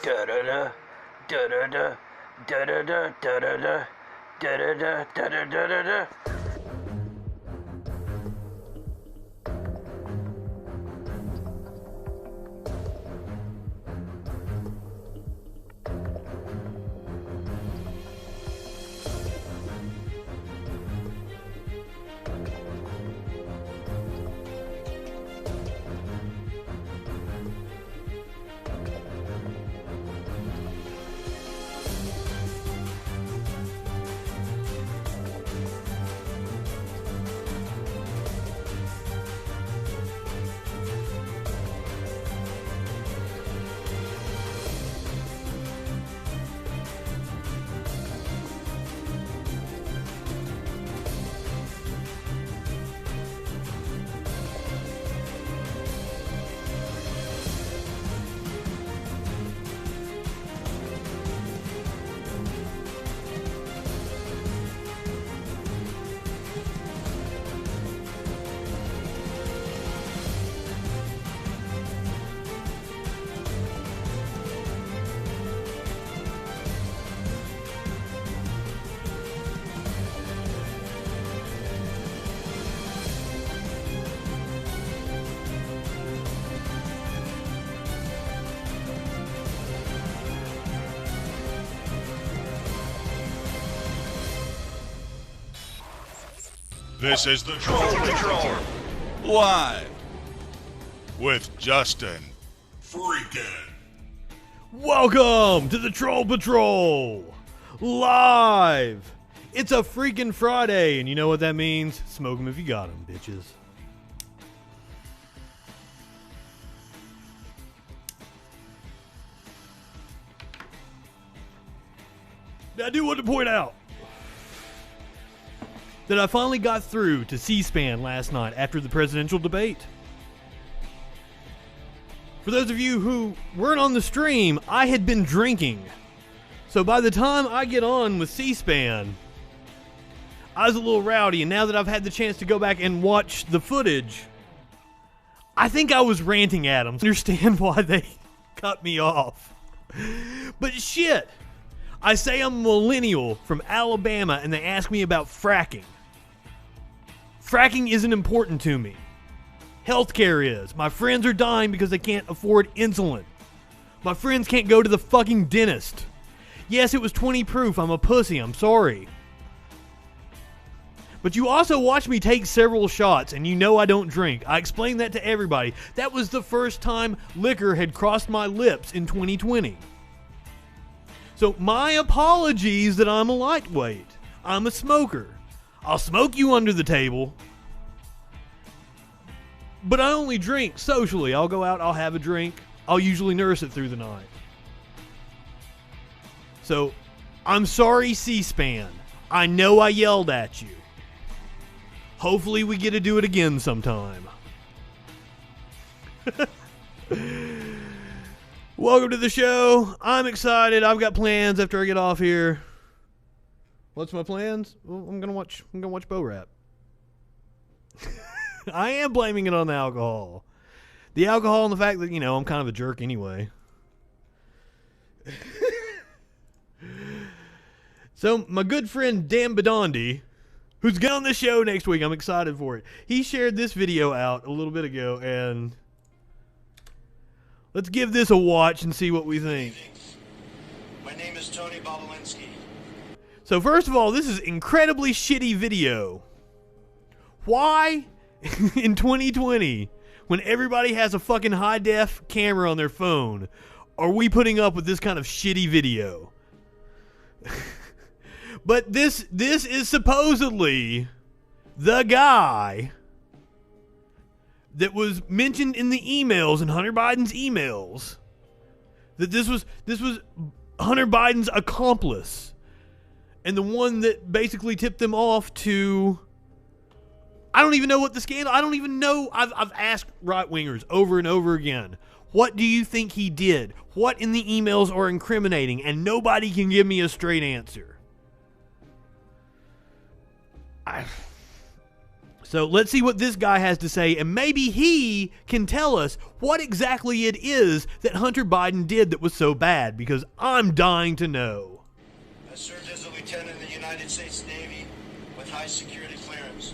Da-da-da, da-da-da, da-da-da, da-da-da, da-da-da, da-da-da-da-da. This is the Troll Patrol, live with Justin FREAKIN. Welcome to the Troll Patrol, live. It's a freaking Friday, and you know what that means? Smoke 'em if you got 'em, bitches. Now, I do want to point out that I finally got through to C-SPAN last night after the presidential debate. For those of you who weren't on the stream, I had been drinking. So by the time I get on with C-SPAN, I was a little rowdy, and now that I've had the chance to go back and watch the footage, I think I was ranting at them. I understand why they cut me off. But shit, I say I'm a millennial from Alabama, and they ask me about fracking. Fracking isn't important to me. Healthcare is. My friends are dying because they can't afford insulin. My friends can't go to the fucking dentist. Yes, it was 20 proof. I'm a pussy. I'm sorry. But you also watched me take several shots, and you know I don't drink. I explained that to everybody. That was the first time liquor had crossed my lips in 2020. So my apologies that I'm a lightweight. I'm a smoker. I'll smoke you under the table. But I only drink socially. I'll go out, I'll have a drink. I'll usually nurse it through the night. So, I'm sorry, C-SPAN. I know I yelled at you. Hopefully we get to do it again sometime. Welcome to the show. I'm excited. I've got plans after I get off here. What's my plans? Well, I'm gonna watch Bo Rap. I am blaming it on the alcohol. The alcohol and the fact that, I'm kind of a jerk anyway. So, my good friend Dan Bedondi, who's going on the show next week, I'm excited for it. He shared this video out a little bit ago, and let's give this a watch and see what we think. My name is Tony Bobulinski. So first of all, this is incredibly shitty video. Why, in 2020, when everybody has a fucking high-def camera on their phone, are we putting up with this kind of shitty video? But this is supposedly the guy that was mentioned in the emails, in Hunter Biden's emails, that this was Hunter Biden's accomplice, and the one that basically tipped them off to, I don't even know what the scandal, I don't even know. I've asked right-wingers over and over again, what do you think he did? What in the emails are incriminating? And nobody can give me a straight answer. So let's see what this guy has to say, and maybe he can tell us what exactly it is that Hunter Biden did that was so bad, because I'm dying to know. I served as a lieutenant in the United States Navy with high security clearance.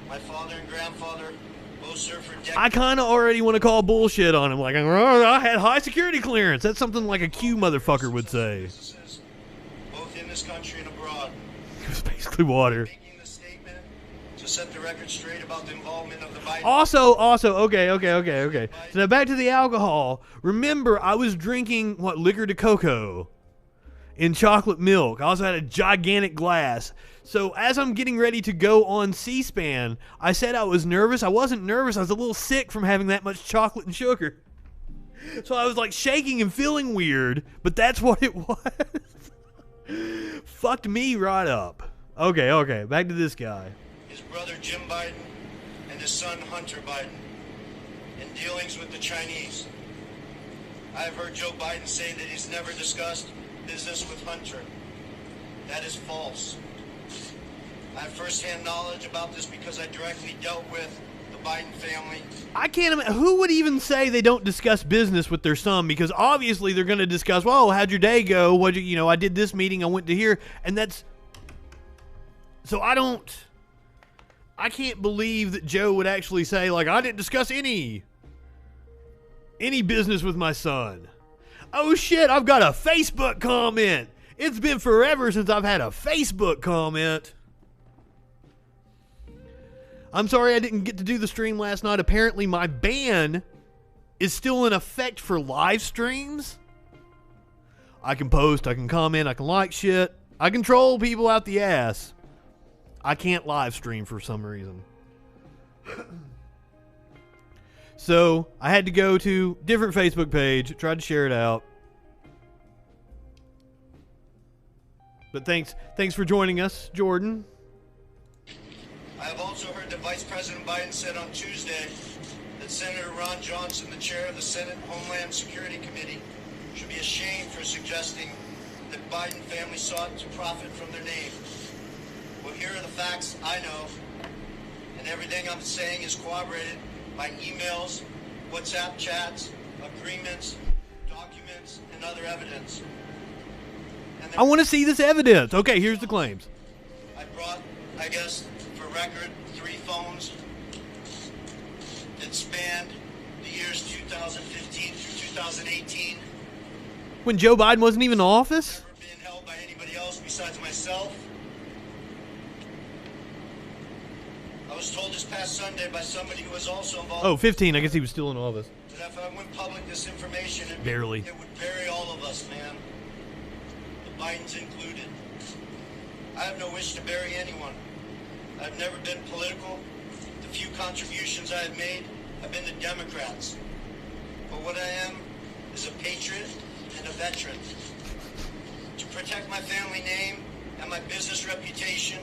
My father and grandfather both served for decades. I kind of already want to call bullshit on him, like, oh, I had high security clearance. That's something like a Q motherfucker would say. Both in this country and abroad. It was basically water. Making the statement to set the record straight about the involvement of the Biden. Also, okay. So now back to the alcohol. Remember, I was drinking, liquor de coco in chocolate milk. I also had a gigantic glass. So as I'm getting ready to go on C-SPAN, I said I was nervous. I wasn't nervous. I was a little sick from having that much chocolate and sugar. So I was like shaking and feeling weird, but that's what it was. Fucked me right up. Okay, back to this guy. His brother Jim Biden and his son Hunter Biden in dealings with the Chinese. I have heard Joe Biden say that he's never discussed business with Hunter. That is false. I have firsthand knowledge about this because I directly dealt with the Biden family. I can't imagine who would even say they don't discuss business with their son, because obviously they're going to discuss, well, how'd your day go? I did this meeting, I went to here, and that's so I can't believe that Joe would actually say, like, I didn't discuss any business with my son. Oh shit, I've got a Facebook comment. It's been forever since I've had a Facebook comment. I'm sorry I didn't get to do the stream last night. Apparently my ban is still in effect for live streams. I can post, I can comment, I can like shit. I can troll people out the ass. I can't live stream for some reason. So I had to go to different Facebook page, tried to share it out. But thanks for joining us, Jordan. I have also heard that Vice President Biden said on Tuesday that Senator Ron Johnson, the chair of the Senate Homeland Security Committee, should be ashamed for suggesting that Biden family sought to profit from their name. Well, here are the facts I know, and everything I'm saying is corroborated by emails, WhatsApp chats, agreements, documents, and other evidence. I want to see this evidence. Okay, here's the claims. I brought, I guess, for record, 3 phones that spanned the years 2015 through 2018. When Joe Biden wasn't even in office? Never been held by anybody else besides myself. I was told this past Sunday by somebody who was also involved. Oh, 15. I guess he was still in office. That if I went public this information, it Barely. It would bury all of us, man. The Bidens included. I have no wish to bury anyone. I've never been political. The few contributions I have made have been to Democrats. But what I am is a patriot and a veteran. To protect my family name and my business reputation,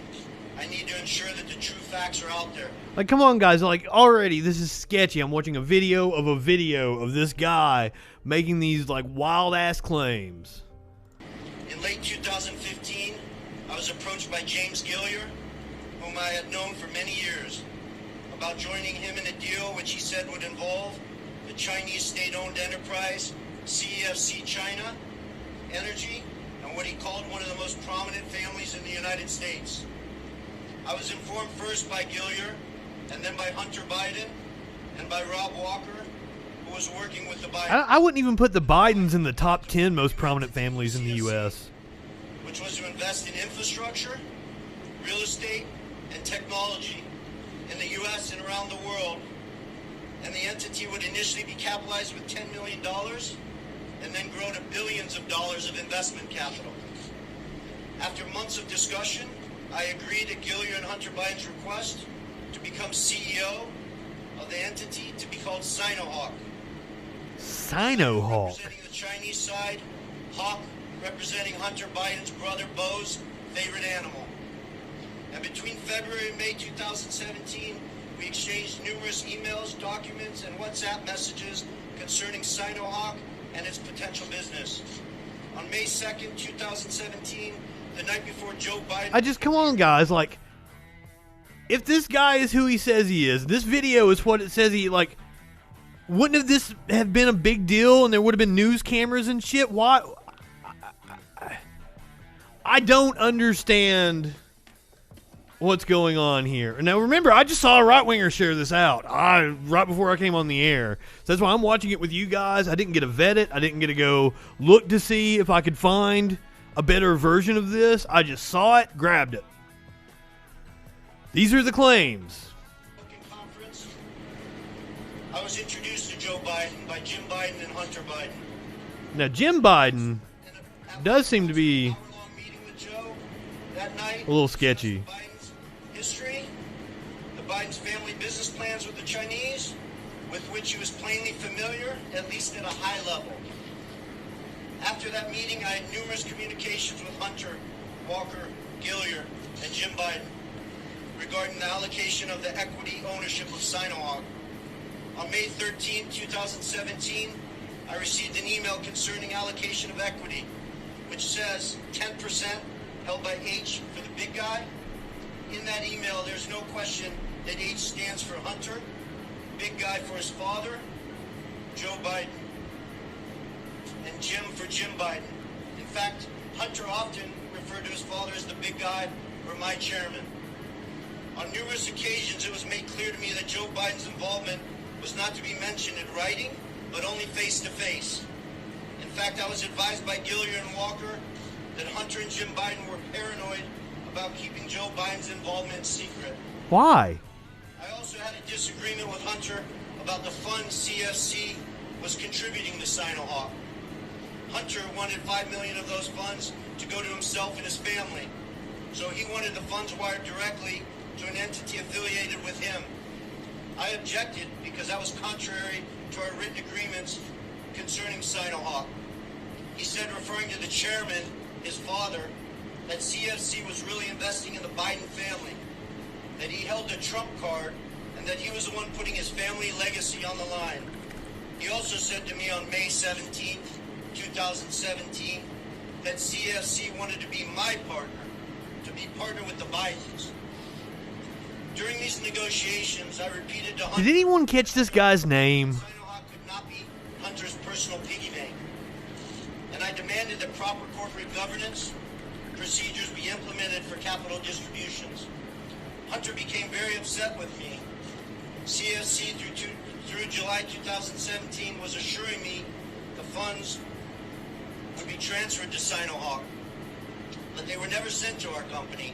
I need to ensure that the true facts are out there. Like, come on, guys. Like, already, this is sketchy. I'm watching a video of this guy making these, like, wild-ass claims. In late 2015, I was approached by James Gillier, whom I had known for many years, about joining him in a deal which he said would involve the Chinese state-owned enterprise CEFC China Energy and what he called one of the most prominent families in the United States. I was informed first by Gillier and then by Hunter Biden and by Rob Walker, who was working with the Bidens. I wouldn't even put the Bidens in the top 10 most prominent families in the U.S. Which was to invest in infrastructure, real estate, and technology in the U.S. and around the world. And the entity would initially be capitalized with $10 million and then grow to billions of dollars of investment capital. After months of discussion, I agreed at Gillier and Hunter Biden's request to become CEO of the entity to be called Sinohawk. Sinohawk. Representing the Chinese side, Hawk representing Hunter Biden's brother Bo's favorite animal. And between February and May 2017, we exchanged numerous emails, documents, and WhatsApp messages concerning Sinohawk and its potential business. On May 2nd, 2017, the night before Joe Biden... Come on, guys, like, if this guy is who he says he is, this video is what it says he, like, wouldn't have this have been a big deal and there would have been news cameras and shit? Why? I don't understand what's going on here. Now, remember, I just saw a right-winger share this out right before I came on the air. So that's why I'm watching it with you guys. I didn't get to vet it. I didn't get to go look to see if I could find a better version of this. I just saw it, grabbed it. These are the claims. Conference, I was introduced to Joe Biden by Jim Biden and Hunter Biden. Now, Jim Biden does seem to be a little sketchy. Biden's history, the Biden's family business plans with the Chinese, with which he was plainly familiar, at least at a high level. After that meeting, I had numerous communications with Hunter, Walker, Gilliar, and Jim Biden regarding the allocation of the equity ownership of Sinohawk. On May 13, 2017, I received an email concerning allocation of equity, which says 10% held by H for the big guy. In that email, there's no question that H stands for Hunter, big guy for his father, Joe Biden, and Jim for Jim Biden. In fact, Hunter often referred to his father as the big guy or my chairman. On numerous occasions, it was made clear to me that Joe Biden's involvement was not to be mentioned in writing, but only face-to-face. In fact, I was advised by Gilliar and Walker that Hunter and Jim Biden were paranoid about keeping Joe Biden's involvement secret. Why? I also had a disagreement with Hunter about the funds CFC was contributing to Sinohawk. Hunter wanted $5 million of those funds to go to himself and his family, so he wanted the funds wired directly to an entity affiliated with him. I objected because that was contrary to our written agreements concerning Sinohawk. He said, referring to the chairman, his father, that CFC was really investing in the Biden family, that he held a Trump card, and that he was the one putting his family legacy on the line. He also said to me on May 17, 2017, that CFC wanted to be my partner, to be partner with the Bidens. During these negotiations, I repeated to Hunter... Did anyone catch this guy's name? Sinohawk could not be Hunter's personal piggy bank. And I demanded that proper corporate governance procedures be implemented for capital distributions. Hunter became very upset with me. CFC through July 2017 was assuring me the funds would be transferred to Sinohawk, but they were never sent to our company.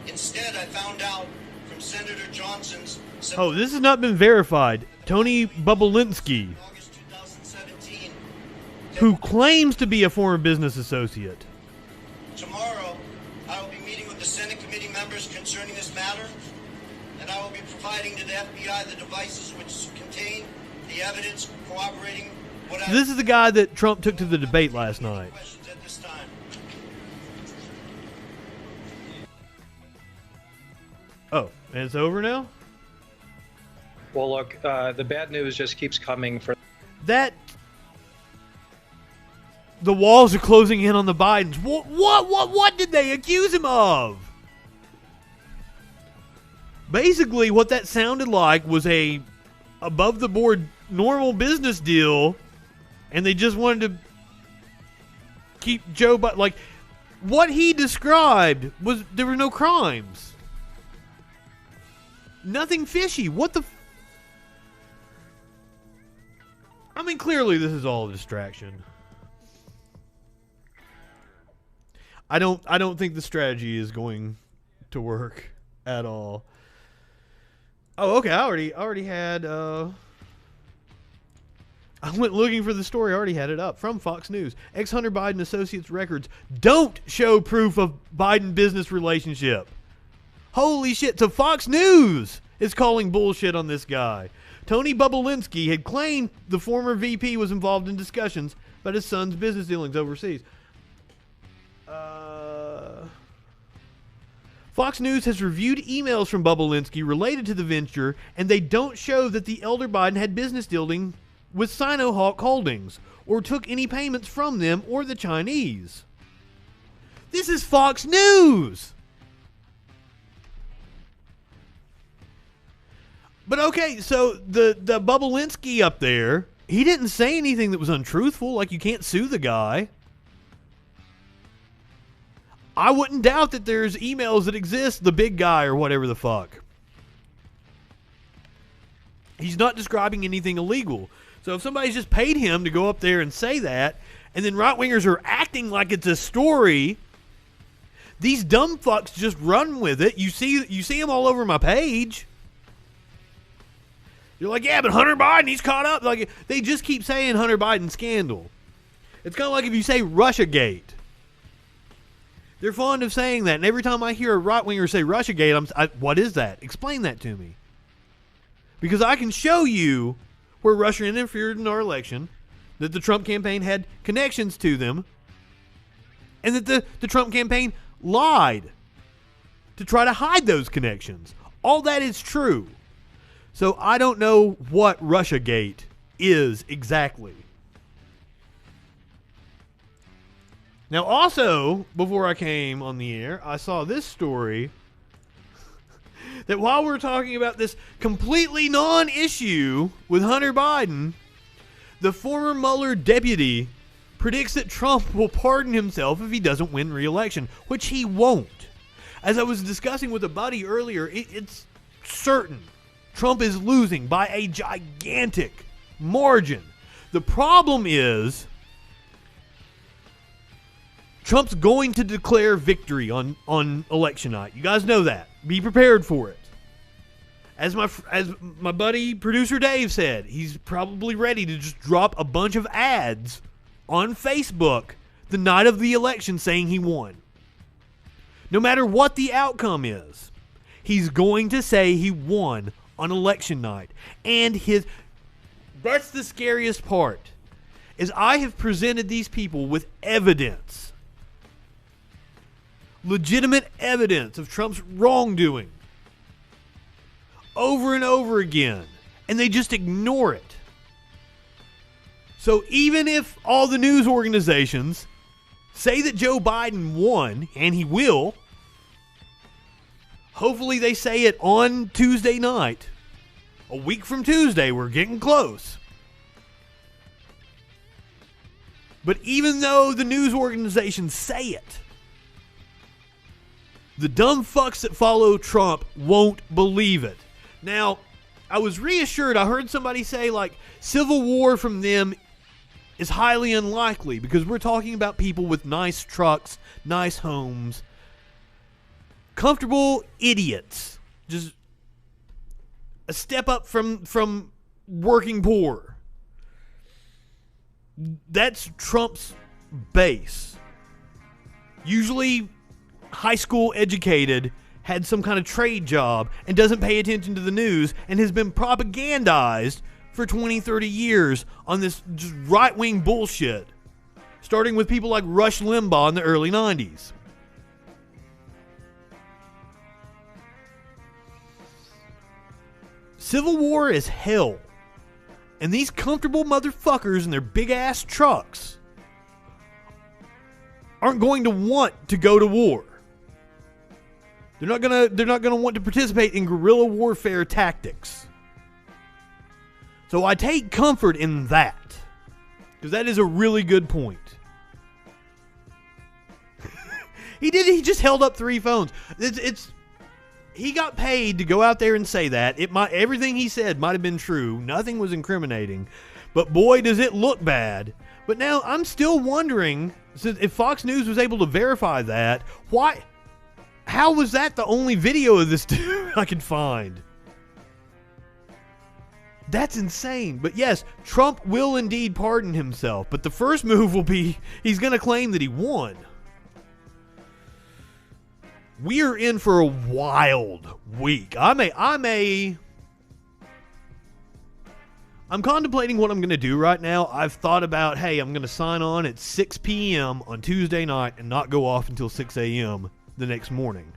Instead, I found out from Senator Johnson's... Oh, this has not been verified. Tony Bubelinsky, August 2017, who claims to be a former business associate. tomorrow, I will be meeting with the Senate committee members concerning this matter, and I will be providing to the FBI the devices which contain the evidence corroborating what I... This is the guy that Trump took to the debate last night. Questions at this time. Oh, and it's over now? Well, look, the bad news just keeps coming for... That... The walls are closing in on the Bidens. What did they accuse him of? Basically, what that sounded like was a above-the-board normal business deal, and they just wanted to keep Joe Biden... Like, what he described was there were no crimes. Nothing fishy. What the... I mean, clearly this is all a distraction. I don't think the strategy is going to work at all. Oh, okay. I already had I went looking for the story. I already had it up from Fox News. Ex-Hunter Biden Associates records don't show proof of Biden business relationship. Holy shit. So Fox News is calling bullshit on this guy. Tony Bubelinsky had claimed the former VP was involved in discussions about his son's business dealings overseas. Fox News has reviewed emails from Bubelinsky related to the venture, and they don't show that the elder Biden had business dealing with Sinohawk Holdings or took any payments from them or the Chinese. This is Fox News! But okay, so the Bubblinsky up there, he didn't say anything that was untruthful. Like, you can't sue the guy. I wouldn't doubt that there's emails that exist, the big guy or whatever the fuck. He's not describing anything illegal. So if somebody's just paid him to go up there and say that, and then right-wingers are acting like it's a story, these dumb fucks just run with it. You see them all over my page. You're like, yeah, but Hunter Biden, he's caught up. Like, they just keep saying Hunter Biden scandal. It's kind of like if you say Russiagate. They're fond of saying that, and every time I hear a right-winger say Russiagate, what is that? Explain that to me. Because I can show you where Russia interfered in our election, that the Trump campaign had connections to them, and that the Trump campaign lied to try to hide those connections. All that is true. So I don't know what Russiagate is exactly. Now, also, before I came on the air, I saw this story that while we're talking about this completely non-issue with Hunter Biden, the former Mueller deputy predicts that Trump will pardon himself if he doesn't win re-election, which he won't. As I was discussing with a buddy earlier, it's certain Trump is losing by a gigantic margin. The problem is Trump's going to declare victory on election night. You guys know that. Be prepared for it. As my buddy producer Dave said, he's probably ready to just drop a bunch of ads on Facebook the night of the election saying he won. No matter what the outcome is, he's going to say he won on election night. And that's the scariest part, is I have presented these people with evidence. Legitimate evidence of Trump's wrongdoing over and over again, and they just ignore it. So even if all the news organizations say that Joe Biden won, and he will, hopefully they say it on Tuesday night, a week from Tuesday, we're getting close. But even though the news organizations say it, the dumb fucks that follow Trump won't believe it. Now, I was reassured. I heard somebody say, like, civil war from them is highly unlikely because we're talking about people with nice trucks, nice homes, comfortable idiots. Just a step up from working poor. That's Trump's base. Usually high school educated, had some kind of trade job, and doesn't pay attention to the news, and has been propagandized for 20, 30 years on this just right-wing bullshit, starting with people like Rush Limbaugh in the early 90s. Civil war is hell. And these comfortable motherfuckers in their big-ass trucks aren't going to want to go to war. They're not gonna want to participate in guerrilla warfare tactics. So I take comfort in that, because that is a really good point. He just held up 3 phones. He got paid to go out there and say that. Everything he said might have been true. Nothing was incriminating, but boy, does it look bad. But now I'm still wondering, if Fox News was able to verify that, why? How was that the only video of this dude I could find? That's insane. But yes, Trump will indeed pardon himself. But the first move will be, he's going to claim that he won. We are in for a wild week. I'm contemplating what I'm going to do right now. I've thought about, hey, I'm going to sign on at 6 p.m. on Tuesday night and not go off until 6 a.m. the next morning.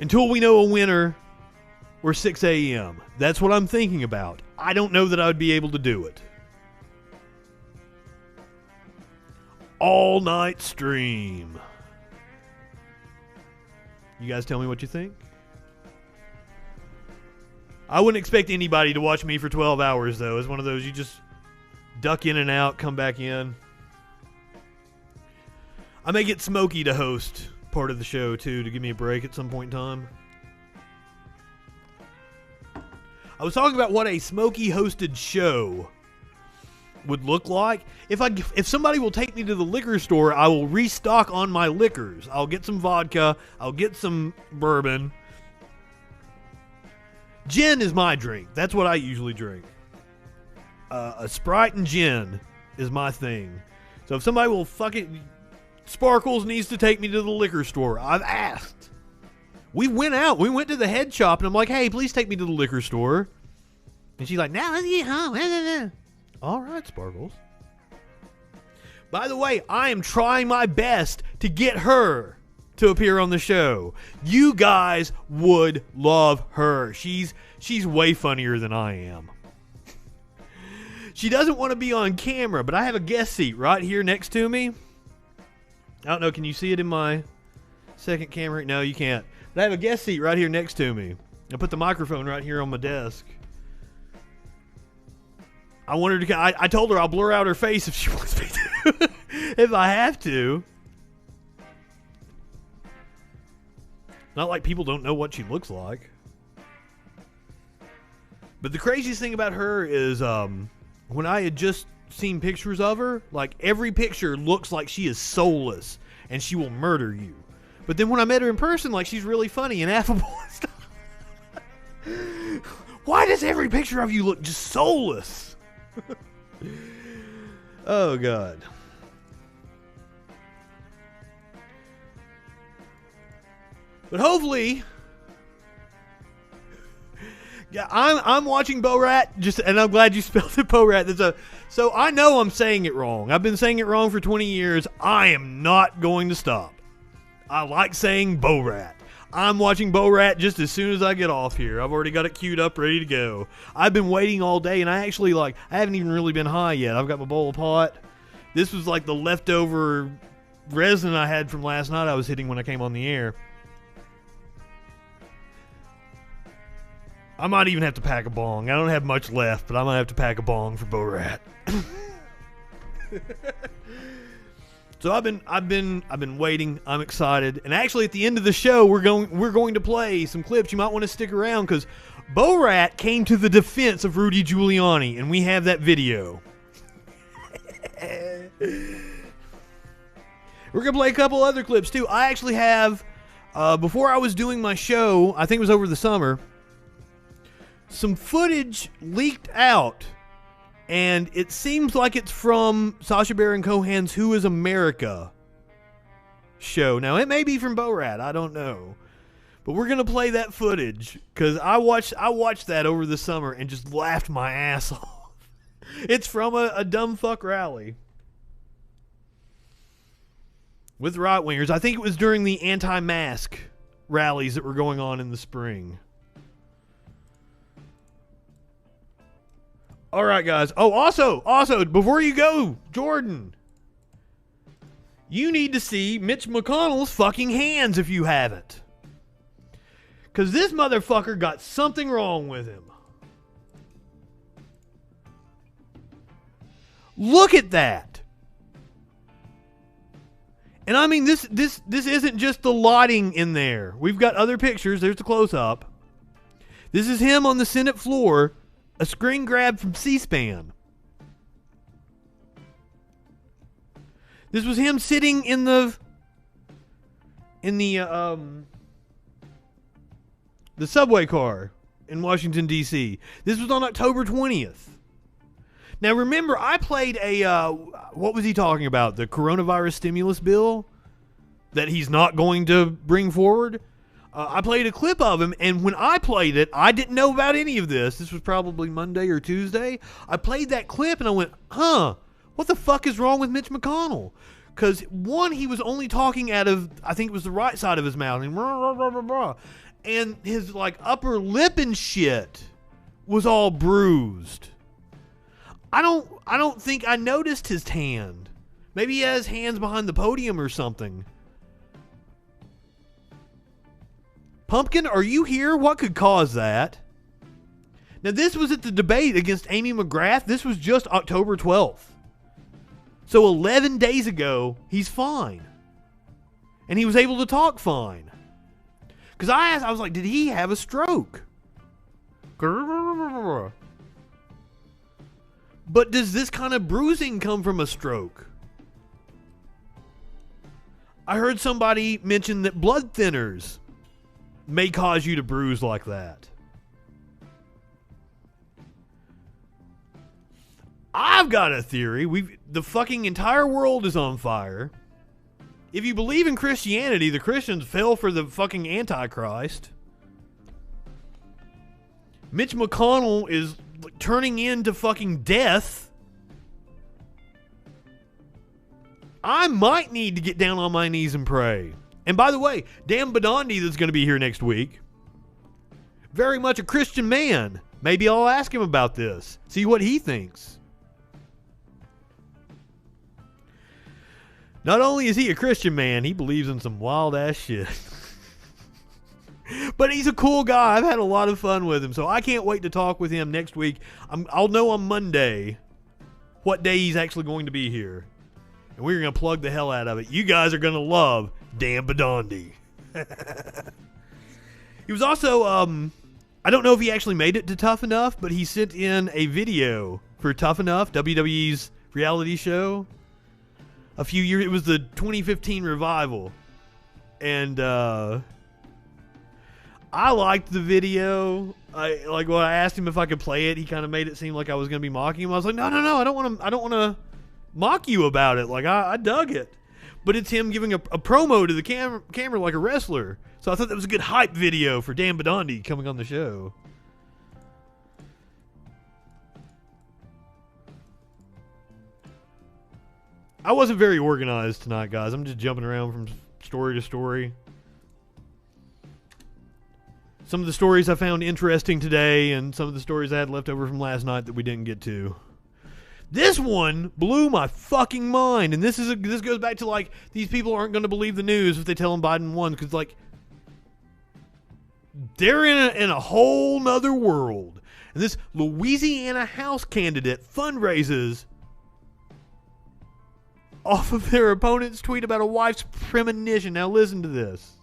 Until we know a winner, or 6 a.m. That's what I'm thinking about. I don't know that I would be able to do it. All night stream. You guys tell me what you think. I wouldn't expect anybody to watch me for 12 hours, though. It's one of those you just duck in and out, come back in. I may get Smokey to host part of the show, too, to give me a break at some point in time. I was talking about what a Smokey-hosted show would look like. If somebody will take me to the liquor store, I will restock on my liquors. I'll get some vodka. I'll get some bourbon. Gin is my drink. That's what I usually drink. A Sprite and gin is my thing. So if somebody will fucking... Sparkles needs to take me to the liquor store. I've asked. We went out. We went to the head shop, and I'm like, hey, please take me to the liquor store. And she's like, now let's get home. All right, Sparkles. By the way, I am trying my best to get her to appear on the show. You guys would love her. She's way funnier than I am. She doesn't want to be on camera, but I have a guest seat right here next to me. I don't know, can you see it in my second camera? No, you can't. But I have a guest seat right here next to me. I put the microphone right here on my desk. I wanted to. I told her I'll blur out her face if she wants me to. If I have to. Not like people don't know what she looks like. But the craziest thing about her is when I had just seen pictures of her, like every picture looks like she is soulless and she will murder you. But then when I met her in person, like she's really funny and affable and stuff. Why does every picture of you look just soulless? Oh, God. But hopefully, yeah, I'm watching Borat, and I'm glad you spelled it Borat. So I know I'm saying it wrong. I've been saying it wrong for 20 years. I am not going to stop. I like saying Borat. I'm watching Borat just as soon as I get off here. I've already got it queued up, ready to go. I've been waiting all day, and I haven't even really been high yet. I've got my bowl of pot. This was like the leftover resin I had from last night I was hitting when I came on the air. I might even have to pack a bong. I don't have much left, but I might have to pack a bong for Borat. So I've been waiting. I'm excited, and actually at the end of the show, we're going to play some clips. You might want to stick around because Borat came to the defense of Rudy Giuliani, and we have that video. We're gonna play a couple other clips too. I actually have, before I was doing my show, I think it was over the summer, some footage leaked out. And it seems like it's from Sacha Baron Cohen's Who is America show. Now, it may be from Borat. I don't know. But we're going to play that footage because I watched that over the summer and just laughed my ass off. It's from a dumb fuck rally with right-wingers. I think it was during the anti-mask rallies that were going on in the spring. All right, guys. Oh, also, before you go, Jordan, you need to see Mitch McConnell's fucking hands if you haven't. Because this motherfucker got something wrong with him. Look at that. And I mean, this isn't just the lighting in there. We've got other pictures. There's the close-up. This is him on the Senate floor. A screen grab from C-SPAN. This was him sitting in the subway car in Washington, D.C. This was on October 20th. Now, remember, I played what was he talking about? The coronavirus stimulus bill that he's not going to bring forward? I played a clip of him, and when I played it, I didn't know about any of this. This was probably Monday or Tuesday. I played that clip, and I went, what the fuck is wrong with Mitch McConnell? Because, one, he was only talking out of, I think it was the right side of his mouth, and his, upper lip and shit was all bruised. I don't think I noticed his hand. Maybe he has hands behind the podium or something. Pumpkin, are you here? What could cause that? Now, this was at the debate against Amy McGrath. This was just October 12th. So 11 days ago, he's fine. And he was able to talk fine. Because I was like, did he have a stroke? But does this kind of bruising come from a stroke? I heard somebody mention that blood thinners may cause you to bruise like that. I've got a theory. The fucking entire world is on fire. If you believe in Christianity, the Christians fell for the fucking Antichrist. Mitch McConnell is turning into fucking death. I might need to get down on my knees and pray. And by the way, Dan Badandi that's going to be here next week, very much a Christian man. Maybe I'll ask him about this. See what he thinks. Not only is he a Christian man, he believes in some wild ass shit. But he's a cool guy. I've had a lot of fun with him, so I can't wait to talk with him next week. I'll know on Monday what day he's actually going to be here. And we're going to plug the hell out of it. You guys are going to love Dan Badandi. He was also, I don't know if he actually made it to Tough Enough, but he sent in a video for Tough Enough, WWE's reality show. A few years, it was the 2015 revival. And I liked the video. When I asked him if I could play it, he kind of made it seem like I was going to be mocking him. I was like, no, I don't want to mock you about it. Like, I dug it. But it's him giving a promo to the camera like a wrestler. So I thought that was a good hype video for Dan Badandi coming on the show. I wasn't very organized tonight, guys. I'm just jumping around from story to story. Some of the stories I found interesting today, and some of the stories I had left over from last night that we didn't get to. This one blew my fucking mind, and this goes back to, like, these people aren't going to believe the news if they tell them Biden won, because, like, they're in a whole nother world. And this Louisiana House candidate fundraises off of their opponent's tweet about a wife's premonition. Now listen to this.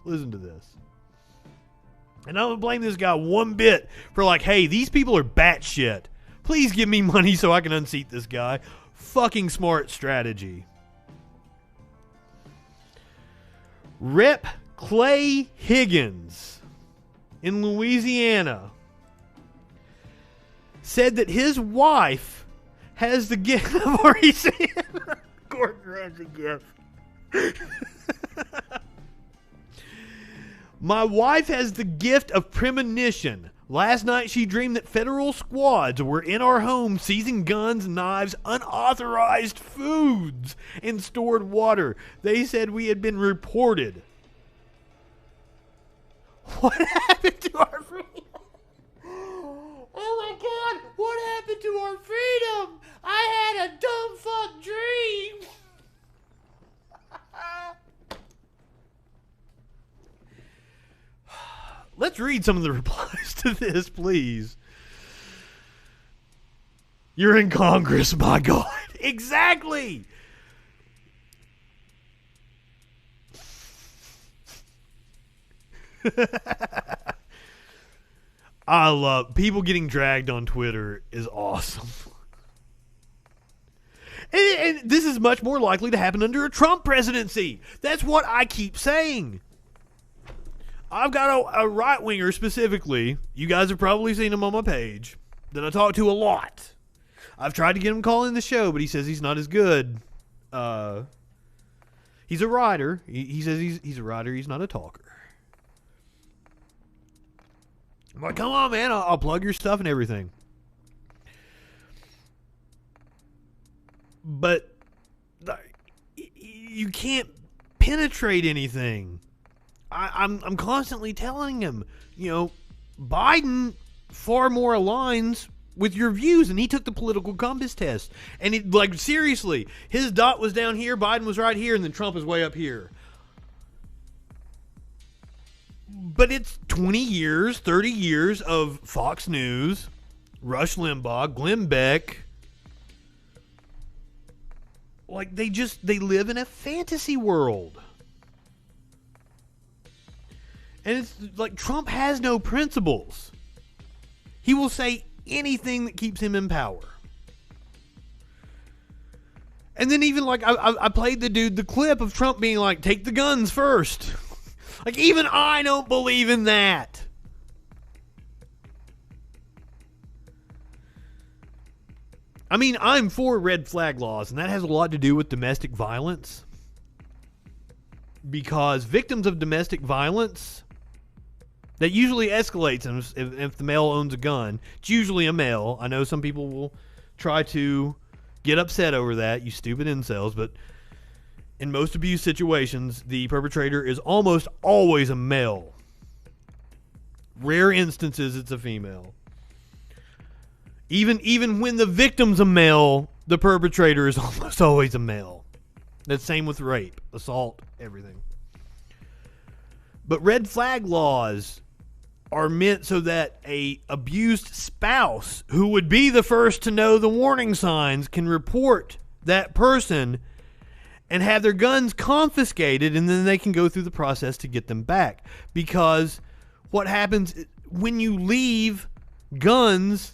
And I don't blame this guy one bit for, like, hey, these people are batshit. Please give me money so I can unseat this guy. Fucking smart strategy. Rep. Clay Higgins in Louisiana said that his wife has the gift. I've already seen it. Gordon Ramsay gift. My wife has the gift of premonition. Last night she dreamed that federal squads were in our home seizing guns, knives, unauthorized foods, and stored water. They said we had been reported. What happened to our freedom? Oh my God, what happened to our freedom? I had a dumb fuck dream. Let's read some of the replies to this, please. You're in Congress, my God. Exactly. I love people getting dragged on Twitter is awesome. And this is much more likely to happen under a Trump presidency. That's what I keep saying. I've got a right-winger specifically. You guys have probably seen him on my page that I talk to a lot. I've tried to get him calling the show, but he says he's not as good. He's a writer. He says he's a writer. He's not a talker. I'm like, come on, man. I'll plug your stuff and everything. But you can't penetrate anything. I'm constantly telling him, Biden far more aligns with your views, and he took the political compass test. And seriously, his dot was down here, Biden was right here, and then Trump is way up here. But it's 20 years, 30 years of Fox News, Rush Limbaugh, Glenn Beck. Like, they live in a fantasy world. And it's like Trump has no principles. He will say anything that keeps him in power. And then even like I played the clip of Trump being like, take the guns first. Like, even I don't believe in that. I mean, I'm for red flag laws, and that has a lot to do with domestic violence. Because victims of domestic violence, that usually escalates if the male owns a gun. It's usually a male. I know some people will try to get upset over that, you stupid incels, but in most abuse situations, the perpetrator is almost always a male. Rare instances, it's a female. Even when the victim's a male, the perpetrator is almost always a male. That's same with rape, assault, everything. But red flag laws are meant so that a abused spouse, who would be the first to know the warning signs, can report that person and have their guns confiscated, and then they can go through the process to get them back. Because what happens when you leave guns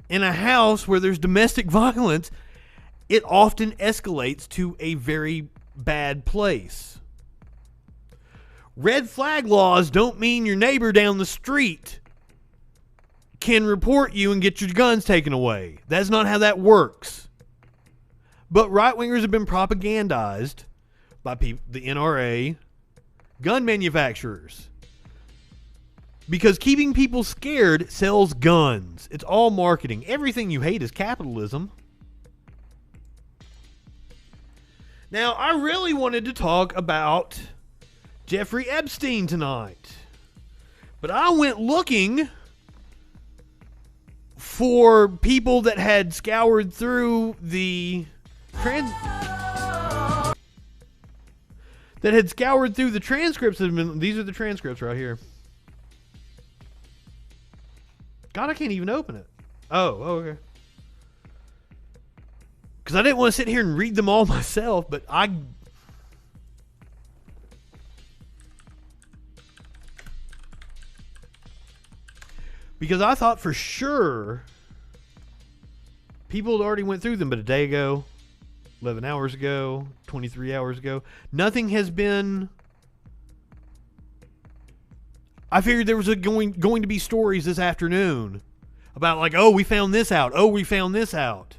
in a house where there's domestic violence, it often escalates to a very bad place. Red flag laws don't mean your neighbor down the street can report you and get your guns taken away. That's not how that works. But right-wingers have been propagandized by the NRA, gun manufacturers. Because keeping people scared sells guns. It's all marketing. Everything you hate is capitalism. Now, I really wanted to talk about Jeffrey Epstein tonight. But I went looking for people that had scoured through the transcripts. These are the transcripts right here. God, I can't even open it. Oh, okay. Because I didn't want to sit here and read them all myself, but because I thought for sure people had already went through them, but a day ago, 11 hours ago, 23 hours ago, nothing has been... I figured there was going to be stories this afternoon about like, oh, we found this out. Oh, we found this out.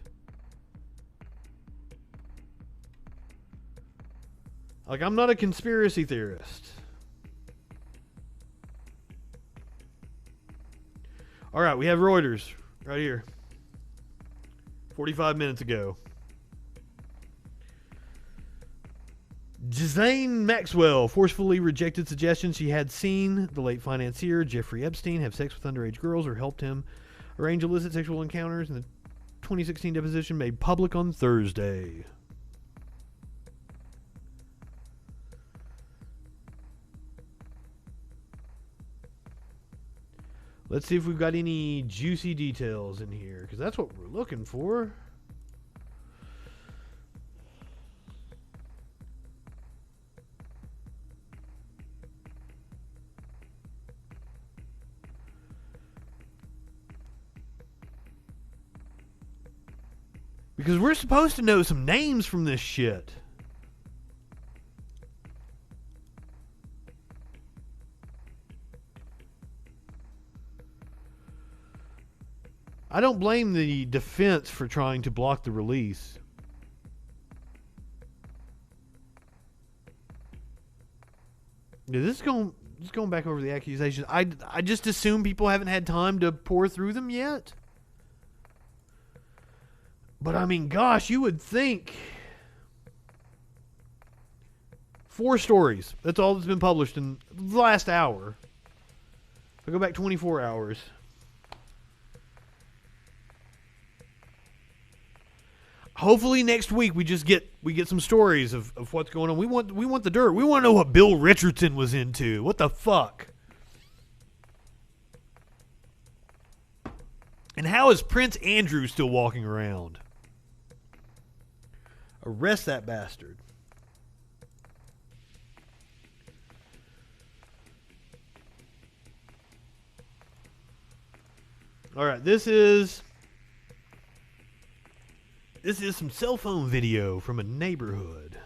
Like, I'm not a conspiracy theorist. All right, we have Reuters right here. 45 minutes ago. Ghislaine Maxwell forcefully rejected suggestions she had seen the late financier Jeffrey Epstein have sex with underage girls or helped him arrange illicit sexual encounters in the 2016 deposition made public on Thursday. Let's see if we've got any juicy details in here, because that's what we're looking for. Because we're supposed to know some names from this shit. I don't blame the defense for trying to block the release. Yeah, this is going back over the accusations. I just assume people haven't had time to pour through them yet. But I mean, gosh, you would think 4 stories. That's all that's been published in the last hour. If I go back 24 hours. Hopefully next week we get some stories of what's going on. We want the dirt. We want to know what Bill Richardson was into. What the fuck? And how is Prince Andrew still walking around? Arrest that bastard. All right, this is some cell phone video from a neighborhood.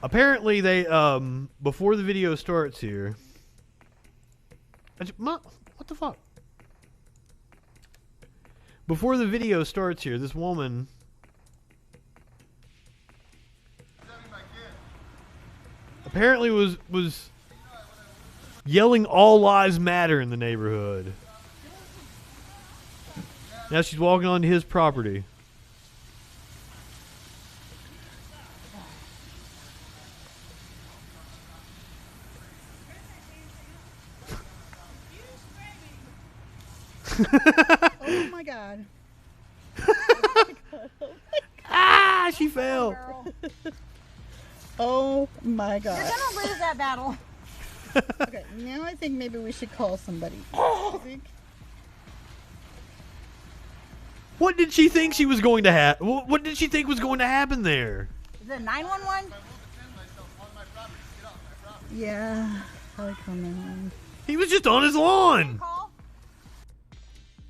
Apparently, they before the video starts here. What the fuck? Before the video starts here, this woman apparently was yelling "All lives matter" in the neighborhood. Now she's walking onto his property. Oh my god. Ah, she fell. Oh my god. You're gonna lose that battle. Okay, now I think maybe we should call somebody. I think. What did she think she was going to happen? What did she think was going to happen there? Is it 911? Yeah, I'll come in. He was just on his lawn. Call?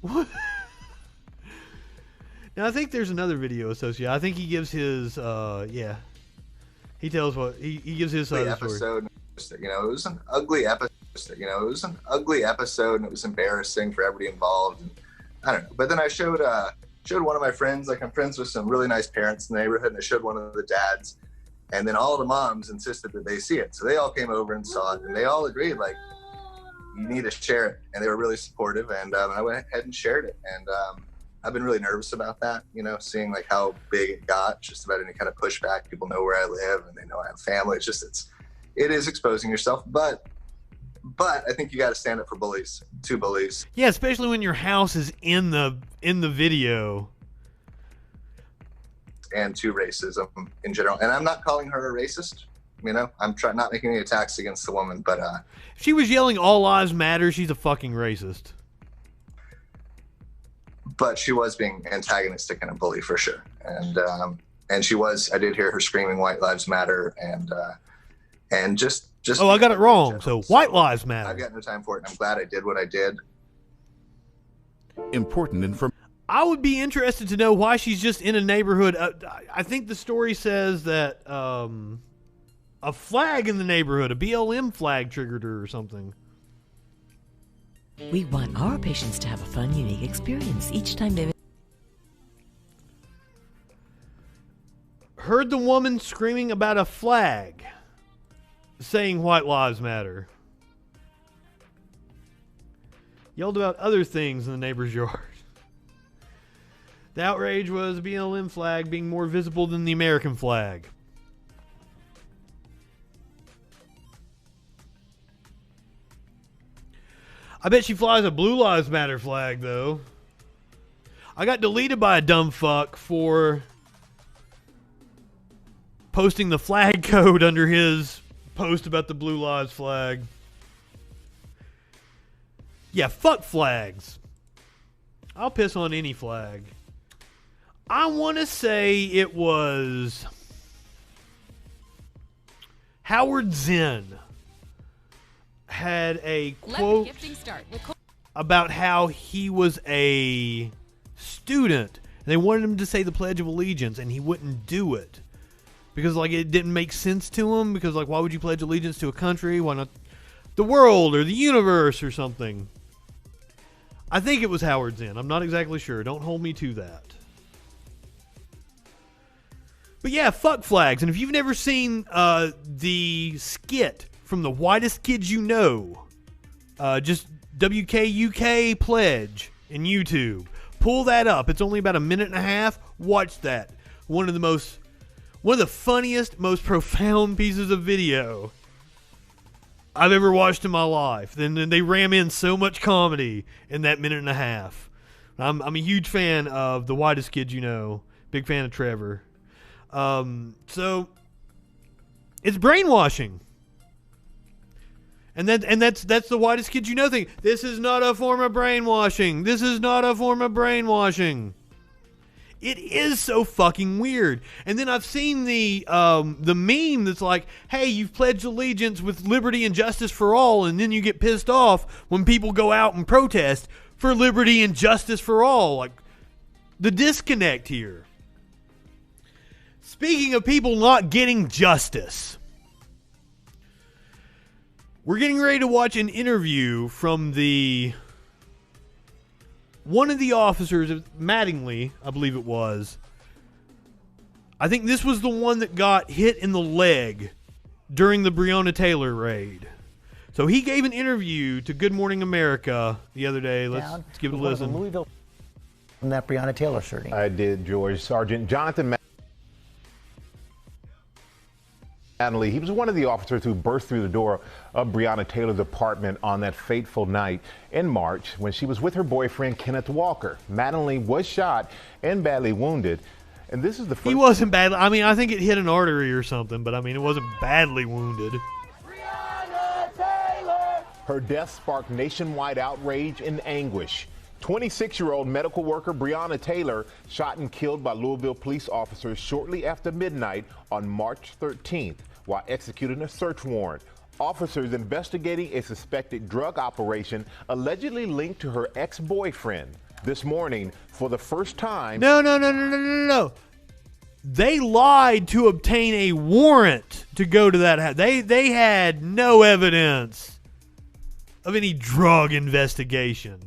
What? Now I think there's another video associated. I think he gives his yeah. He tells what he gives his side of the story. Episode. You know, it was an ugly episode. You know, it was an ugly episode, and it was embarrassing for everybody involved. And I don't know. But then I showed one of my friends. Like, I'm friends with some really nice parents in the neighborhood, and I showed one of the dads. And then all the moms insisted that they see it. So they all came over and saw it, and they all agreed, like, you need to share it. And they were really supportive, and I went ahead and shared it. And I've been really nervous about that, you know, seeing like how big it got, just about any kind of pushback. People know where I live, and they know I have family. It is exposing yourself, but I think you got to stand up for bullies, to bullies. Yeah, especially when your house is in the video. And to racism in general. And I'm not calling her a racist. You know, I'm not making any attacks against the woman, but if she was yelling "All lives matter," she's a fucking racist. But she was being antagonistic and a bully for sure. And she was. I did hear her screaming "White lives matter," and just. Oh, I got it wrong. So white lives matter. I've got no time for it, and I'm glad I did what I did. Important information. I would be interested to know why she's just in a neighborhood. I think the story says that a flag in the neighborhood, a BLM flag, triggered her or something. We want our patients to have a fun, unique experience each time they... Heard the woman screaming about a flag, saying white lives matter. Yelled about other things in the neighbor's yard. The outrage was the BLM flag being more visible than the American flag. I bet she flies a Blue Lives Matter flag, though. I got deleted by a dumb fuck for posting the flag code under his post about the Blue Lives flag. Yeah, fuck flags. I'll piss on any flag. I want to say it was Howard Zinn had a quote about how he was a student and they wanted him to say the Pledge of Allegiance and he wouldn't do it because like it didn't make sense to him, because like why would you pledge allegiance to a country? Why not the world or the universe or something? I think it was Howard Zinn. I'm not exactly sure. Don't hold me to that. But yeah, fuck flags. And if you've never seen the skit from The Whitest Kids You Know, just WKUK Pledge in YouTube. Pull that up. It's only about a minute and a half. Watch that. One of the funniest, most profound pieces of video I've ever watched in my life. Then they ram in so much comedy in that minute and a half. I'm a huge fan of The Whitest Kids You Know. Big fan of Trevor. So it's brainwashing. And that's the whitest kid you know thing. This is not a form of brainwashing. This is not a form of brainwashing. It is so fucking weird. And then I've seen the meme that's like, hey, you've pledged allegiance with liberty and justice for all, and then you get pissed off when people go out and protest for liberty and justice for all. Like, the disconnect here. Speaking of people not getting justice, we're getting ready to watch an interview from one of the officers, Mattingly, I believe it was. I think this was the one that got hit in the leg during the Breonna Taylor raid. So he gave an interview to Good Morning America the other day. Let's give it a listen. Louisville from that Breonna Taylor shooting. I did, George. Sergeant Jonathan Mattingly, he was one of the officers who burst through the door of Breonna Taylor's apartment on that fateful night in March when she was with her boyfriend, Kenneth Walker. Mattingly was shot and badly wounded. And this is the first... He wasn't badly... I mean, I think it hit an artery or something, but I mean, it wasn't badly wounded. Her death sparked nationwide outrage and anguish. 26-year-old medical worker Breonna Taylor shot and killed by Louisville police officers shortly after midnight on March 13th while executing a search warrant. Officers investigating a suspected drug operation allegedly linked to her ex-boyfriend. This morning, for the first time... No. They lied to obtain a warrant to go to that house. They had no evidence of any drug investigation.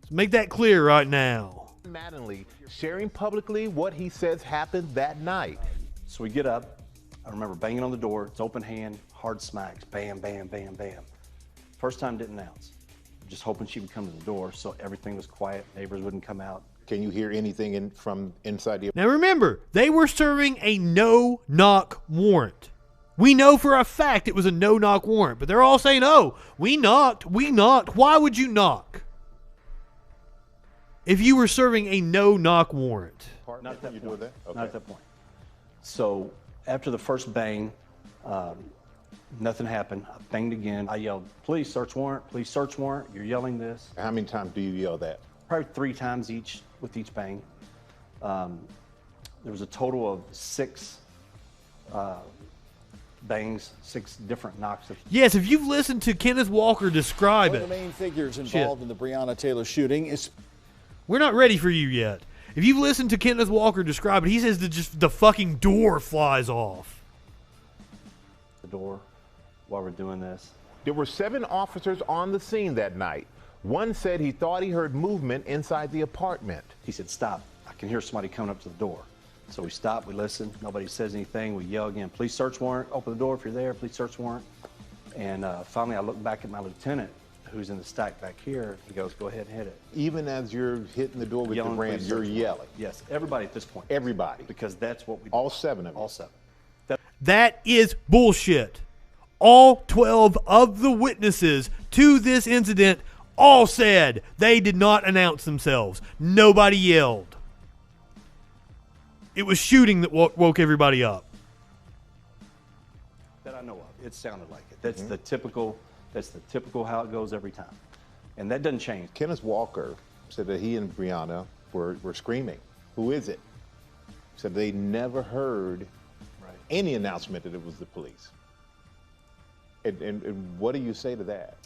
So make that clear right now. Mattingly sharing publicly what he says happened that night. So we get up. I remember banging on the door. It's open hand, hard smacks. Bam, bam, bam, bam. First time didn't announce. Just hoping she would come to the door so everything was quiet. Neighbors wouldn't come out. Can you hear anything from inside the... Now remember, they were serving a no-knock warrant. We know for a fact it was a no-knock warrant, but they're all saying, oh, we knocked. Why would you knock if you were serving a no-knock warrant? Not at that point. Okay. Not at that point. So after the first bang, nothing happened. I banged again. I yelled, please search warrant, please search warrant. You're yelling this. How many times do you yell that? Probably 3 times each with each bang. There was a total of 6 bangs, 6 different knocks. Yes, if you've listened to Kenneth Walker describe One of the main figures involved in the Breonna Taylor shooting is... We're not ready for you yet. If you've listened to Kenneth Walker describe it, he says that just the fucking door flies off. The door while we're doing this. There were 7 officers on the scene that night. One said he thought he heard movement inside the apartment. He said, stop. I can hear somebody coming up to the door. So we stop, we listen. Nobody says anything. We yell again, please search warrant. Open the door if you're there. Please search warrant. And finally, I look back at my lieutenant, who's in the stack back here. He goes, go ahead and hit it. Even as you're hitting the door with your brand, you're yelling? Yes, everybody at this point. Everybody? Because that's what we do. All 7 of them? All 7. That is bullshit. All 12 of the witnesses to this incident all said they did not announce themselves. Nobody yelled. It was shooting that woke everybody up. That I know of. It sounded like it. That's the typical how it goes every time. And that doesn't change. Kenneth Walker said that he and Breonna were screaming. Who is it? Said they never heard any announcement that it was the police. And what do you say to that?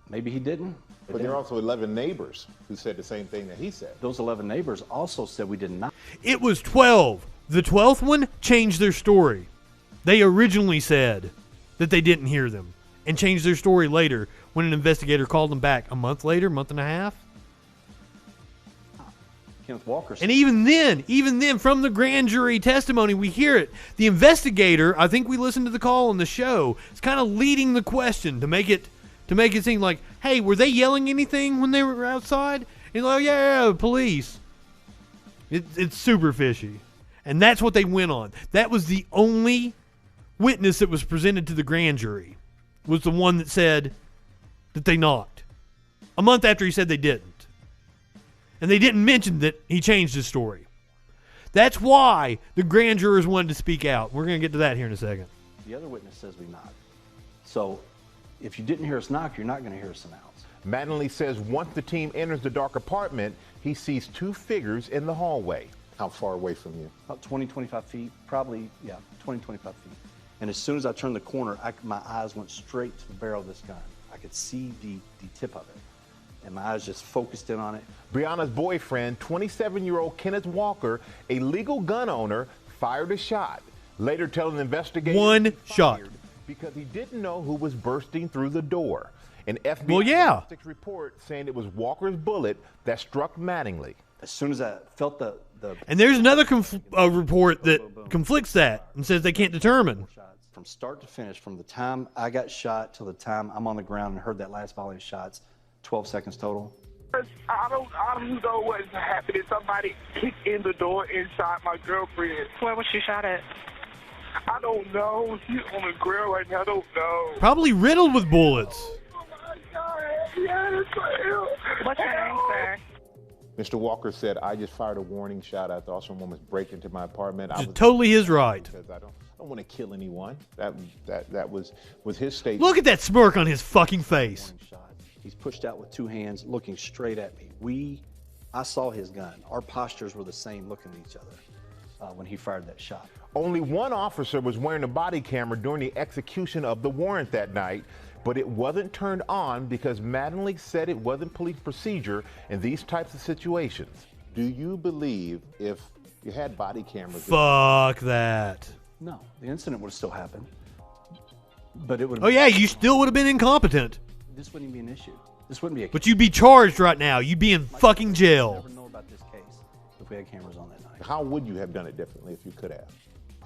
Maybe he didn't. But there are also 11 neighbors who said the same thing that he said. Those 11 neighbors also said we did not. It was 12. The 12th one changed their story. They originally said that they didn't hear them and changed their story later when an investigator called them back a month later, month and a half. Kenneth Walker said. And even then, from the grand jury testimony, we hear it. The investigator, I think we listened to the call on the show, is kind of leading the question to make it seem like, hey, were they yelling anything when they were outside? And like, yeah, police. It's super fishy. And that's what they went on. That was the only witness that was presented to the grand jury, was the one that said that they knocked. A month after he said they didn't. And they didn't mention that he changed his story. That's why the grand jurors wanted to speak out. We're going to get to that here in a second. The other witness says we knocked. So if you didn't hear us knock, you're not going to hear us announce. Mattingly says once the team enters the dark apartment, he sees two figures in the hallway. How far away from you? About 20, 25 feet, probably, 20, 25 feet. And as soon as I turned the corner, my eyes went straight to the barrel of this gun. I could see the tip of it, and my eyes just focused in on it. Brianna's boyfriend, 27-year-old Kenneth Walker, a legal gun owner, fired a shot, later telling investigators one shot because he didn't know who was bursting through the door. An FBI forensics report saying it was Walker's bullet that struck Mattingly. As soon as I felt the and there's another report that conflicts that and says they can't determine. From start to finish, from the time I got shot till the time I'm on the ground and heard that last volley of shots, 12 seconds total. I don't know what's happening. Somebody kicked in the door and shot my girlfriend. Where was she shot at? I don't know. She's on the grill right now. I don't know. Probably riddled with bullets. Yes, what's your name, sir? Mr. Walker said, I just fired a warning shot. I thought someone was breaking into my apartment. It's totally his right. Because I don't want to kill anyone. That was his statement. Look at that smirk on his fucking face. He's pushed out with two hands, looking straight at me. I saw his gun. Our postures were the same, looking at each other when he fired that shot. Only one officer was wearing a body camera during the execution of the warrant that night, but it wasn't turned on because Mattingly said it wasn't police procedure in these types of situations. Do you believe if you had body cameras? Fuck that. No, the incident would have still happened. But it would. Oh yeah, you still would have been incompetent. This wouldn't even be an issue. This wouldn't be a. But you'd be charged right now. You'd be in fucking jail. Never know about this case if we had cameras on that night. How would you have done it differently if you could have?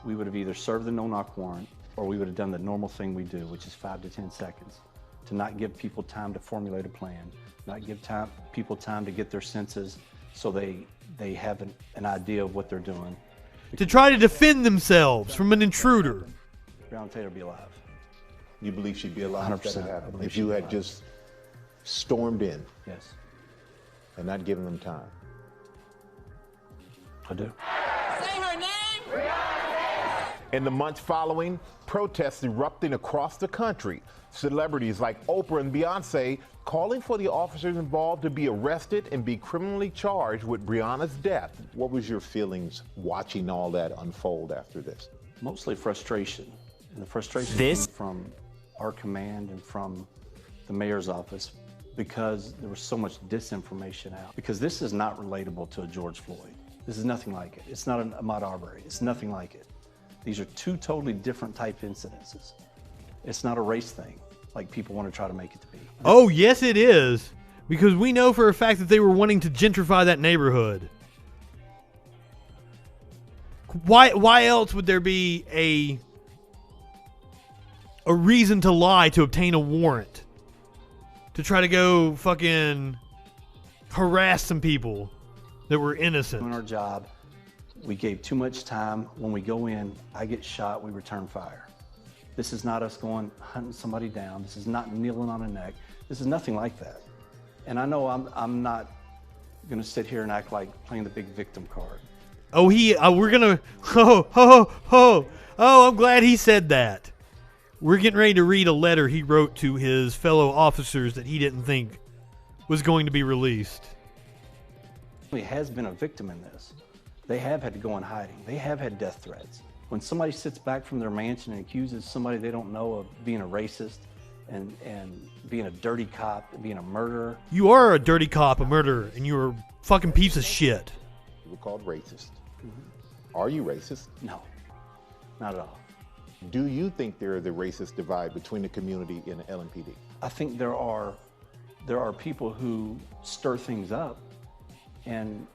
We would have either served the no-knock warrant, or we would have done the normal thing we do, which is 5 to 10 seconds, to not give people time to formulate a plan, not give people time to get their senses, so they have an idea of what they're doing. To try to defend themselves from an intruder. Breonna Taylor be alive. You believe she'd be alive 100%. if you had just stormed in? Yes. And not given them time? I do. Say her name! In the months following, protests erupting across the country. Celebrities like Oprah and Beyonce calling for the officers involved to be arrested and be criminally charged with Breonna's death. What was your feelings watching all that unfold after this? Mostly frustration. And the frustration came from our command and from the mayor's office because there was so much disinformation out. Because this is not relatable to a George Floyd. This is nothing like it. It's not an Ahmaud Arbery. It's nothing like it. These are two totally different type incidences. It's not a race thing like people want to try to make it to be. Oh, yes it is. Because we know for a fact that they were wanting to gentrify that neighborhood. Why else would there be a reason to lie to obtain a warrant? To try to go fucking harass some people that were innocent. Doing our job, we gave too much time. When we go in, I get shot, we return fire. This is not us going hunting somebody down. This is not kneeling on a neck. This is nothing like that. And I know I'm not going to sit here and act like playing the big victim card. Oh, we're going to, I'm glad he said that. We're getting ready to read a letter he wrote to his fellow officers that he didn't think was going to be released. He has been a victim in this. They have had to go in hiding. They have had death threats. When somebody sits back from their mansion and accuses somebody they don't know of being a racist and being a dirty cop and being a murderer. You are a dirty cop, a murderer, and you're a fucking piece of shit. You were called racist. Are you racist? No, not at all. Do you think there is a racist divide between the community and the LMPD? I think there are people who stir things up and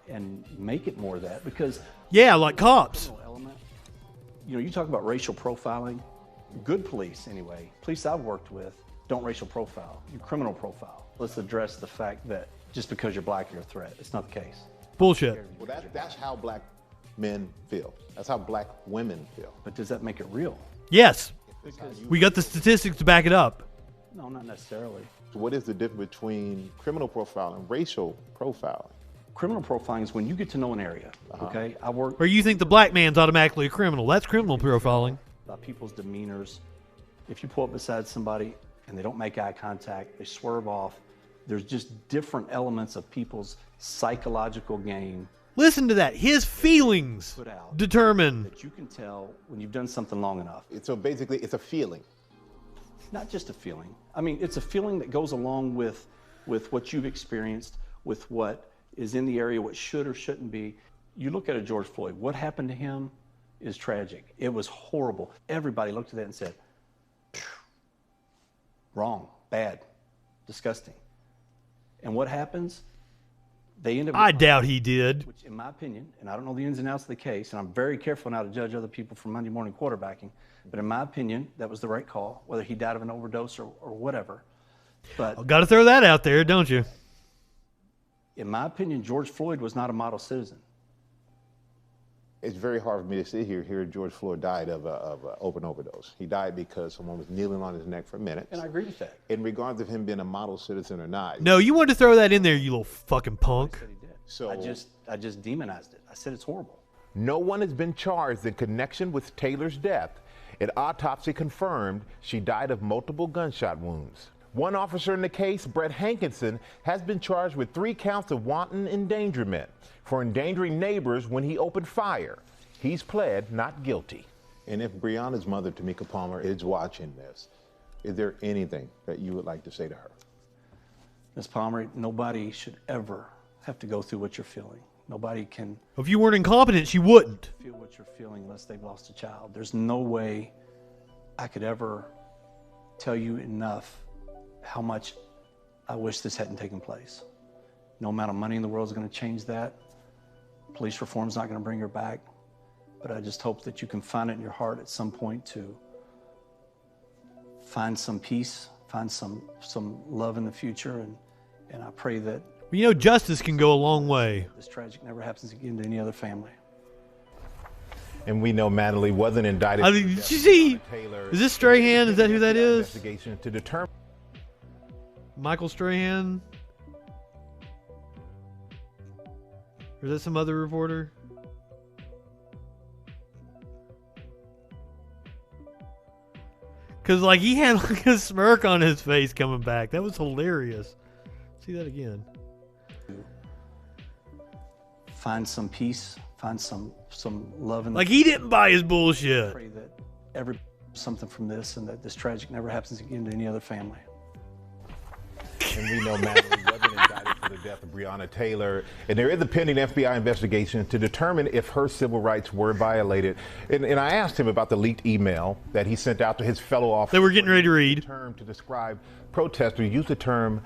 make it more of that because like cops. You know, you talk about racial profiling. Good police, anyway, police I've worked with don't racial profile. You criminal profile. Let's address the fact that just because you're black, you're a threat. It's not the case. Bullshit. Well, that's how black men feel. That's how black women feel. But does that make it real? Yes. We got the statistics to back it up. No, not necessarily. So what is the difference between criminal profiling and racial profiling? Criminal profiling is when you get to know an area, okay? I work... Or you think the black man's automatically a criminal. That's criminal profiling. About people's demeanors, If you pull up beside somebody and they don't make eye contact, they swerve off, there's just different elements of people's psychological game. Listen to that. His feelings determine. That you can tell when you've done something long enough. So basically, it's a feeling. Not just a feeling. I mean, it's a feeling that goes along with what you've experienced, with what is in the area, what should or shouldn't be. You look at a George Floyd, what happened to him is tragic. It was horrible. Everybody looked at that and said, wrong, bad, disgusting. And what happens? They end up. I doubt he did. Which, in my opinion, and I don't know the ins and outs of the case, and I'm very careful now to judge other people for Monday morning quarterbacking, but in my opinion, that was the right call, whether he died of an overdose or whatever. But Got to throw that out there, don't you? in my opinion, George Floyd was not a model citizen. It's very hard for me to sit here George Floyd died of an open overdose. He died because someone was kneeling on his neck for minutes. And I agree with that. In regards of him being a model citizen or not. No, you wanted to throw that in there, you little fucking punk. So I just demonized it. I said it's horrible. No one has been charged in connection with Taylor's death. An autopsy confirmed she died of multiple gunshot wounds. One officer in the case, Brett Hankinson, has been charged with 3 counts of wanton endangerment for endangering neighbors when he opened fire. He's pled not guilty. And if Breonna's mother, Tamika Palmer, is watching this, is there anything that you would like to say to her? Ms. Palmer, nobody should ever have to go through what you're feeling. Nobody can If you weren't incompetent, she wouldn't. feel what you're feeling unless they've lost a child. There's no way I could ever tell you enough how much I wish this hadn't taken place. No amount of money in the world is going to change that. Police reform is not going to bring her back. But I just hope that you can find it in your heart at some point to find some peace, find some love in the future, and I pray that You know, justice can go a long way. this tragic never happens again to any other family. And we know Manley wasn't indicted. I mean, did you see? Is this Strahan? Is that who that is? Investigation to determine. Michael Strahan? Or is that some other reporter? Because, like, he had like a smirk on his face coming back. That was hilarious. See that again. Find some peace, find some love in the Like, he didn't buy his bullshit. Pray that every something from this and that this tragic never happens again to any other family. And we know Manley wasn't indicted for the death of Breonna Taylor. And there is a pending FBI investigation to determine if her civil rights were violated. And I asked him about the leaked email that he sent out to his fellow officers. They were getting ready to read. Term to describe protesters, used the term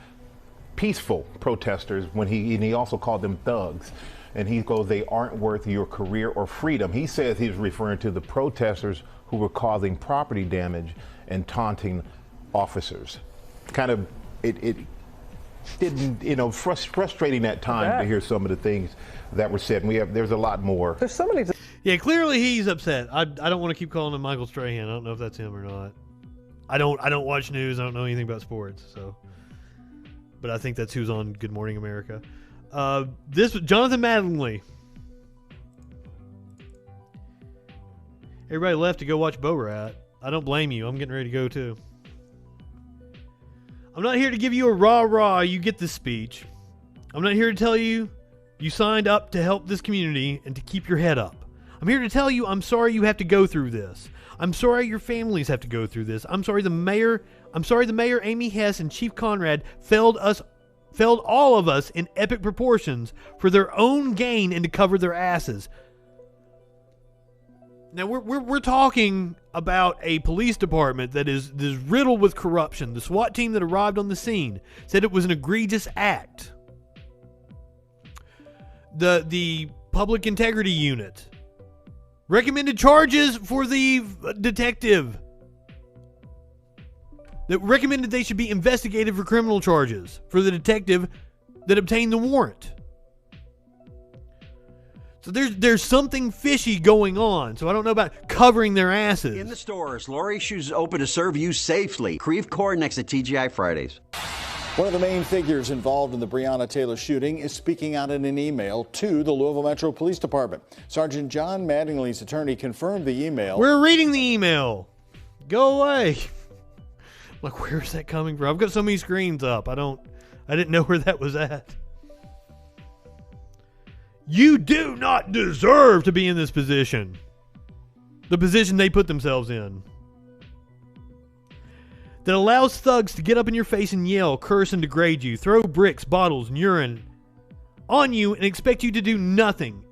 peaceful protesters when he also called them thugs. And he goes, they aren't worth your career or freedom. He says he was referring to the protesters who were causing property damage and taunting officers. Kind of, it didn't, you know, frustrating at times to hear some of the things that were said. And there's a lot more. There's so many. Yeah, clearly he's upset. I don't want to keep calling him Michael Strahan. I don't know if that's him or not. I don't watch news. I don't know anything about sports. So, but I think that's who's on Good Morning America. This was Jonathan Mattingly. Everybody left to go watch Bo Rat. I don't blame you. I'm getting ready to go too. I'm not here to give you a rah-rah, you get this speech. I'm not here to tell you you signed up to help this community and to keep your head up. I'm here to tell you I'm sorry you have to go through this. I'm sorry your families have to go through this. I'm sorry the mayor, Amy Hess, and Chief Conrad failed all of us in epic proportions for their own gain and to cover their asses. Now we're talking about a police department that is riddled with corruption. The SWAT team that arrived on the scene said it was an egregious act. The public integrity unit recommended charges for the detective. That recommended they should be investigated for criminal charges for the detective that obtained the warrant. So there's something fishy going on. So I don't know about covering their asses. In the stores, Lori Shoes open to serve you safely. Creve Coeur next to TGI Fridays. One of the main figures involved in the Breonna Taylor shooting is speaking out in an email to the Louisville Metro Police Department. Sergeant John Mattingly's attorney confirmed the email. We're reading the email. Go away. Like, where's that coming from? I've got so many screens up. I didn't know where that was at. You do not deserve to be in this position. The position they put themselves in. That allows thugs to get up in your face and yell, curse, and degrade you, throw bricks, bottles, and urine on you and expect you to do nothing.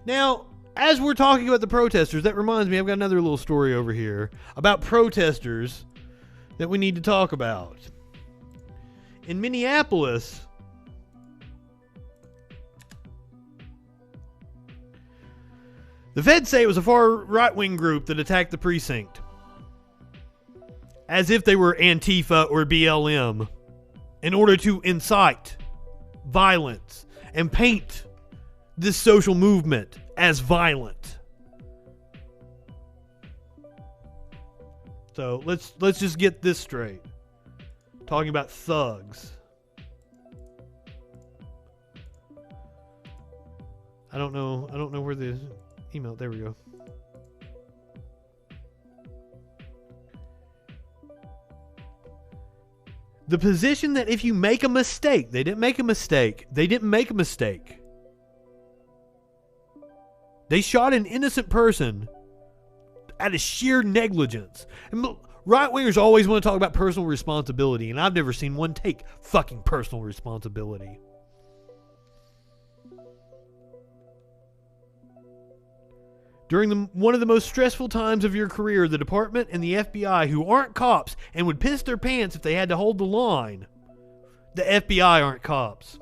Now, as we're talking about the protesters, that reminds me, I've got another little story over here about protesters that we need to talk about. In Minneapolis, the feds say it was a far right-wing group that attacked the precinct, as if they were Antifa or BLM, in order to incite violence and paint this social movement as violent. So let's just get this straight. Talking about thugs. I don't know where the email. There we go. The position that if you make a mistake, they didn't make a mistake. They shot an innocent person out of sheer negligence. And right-wingers always want to talk about personal responsibility, and I've never seen one take fucking personal responsibility. During one of the most stressful times of your career, the department and the FBI, who aren't cops and would piss their pants if they had to hold the line, the FBI aren't cops,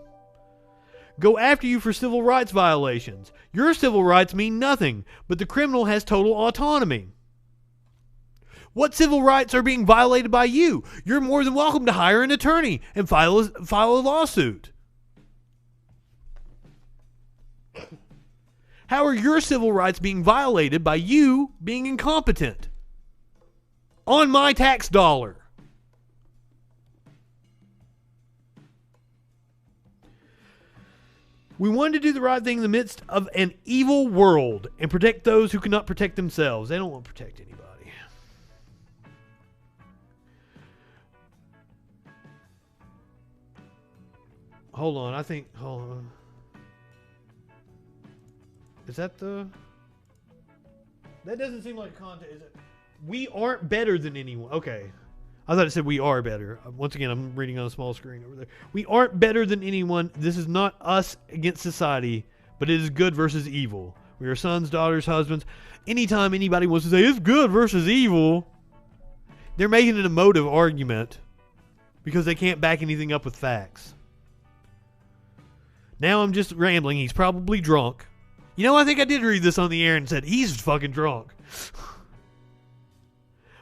go after you for civil rights violations. Your civil rights mean nothing, but the criminal has total autonomy. What civil rights are being violated by you? You're more than welcome to hire an attorney and file a lawsuit. How are your civil rights being violated by you being incompetent? On my tax dollar. We wanted to do the right thing in the midst of an evil world and protect those who cannot protect themselves. They don't want to protect anybody. Hold on. Is that the... That doesn't seem like content. Is it? We aren't better than anyone. Okay. I thought it said we are better. Once again, I'm reading on a small screen over there. We aren't better than anyone. This is not us against society, but it is good versus evil. We are sons, daughters, husbands. Anytime anybody wants to say it's good versus evil, they're making an emotive argument because they can't back anything up with facts. Now I'm just rambling. He's probably drunk. You know, I think I did read this on the air and said, he's fucking drunk.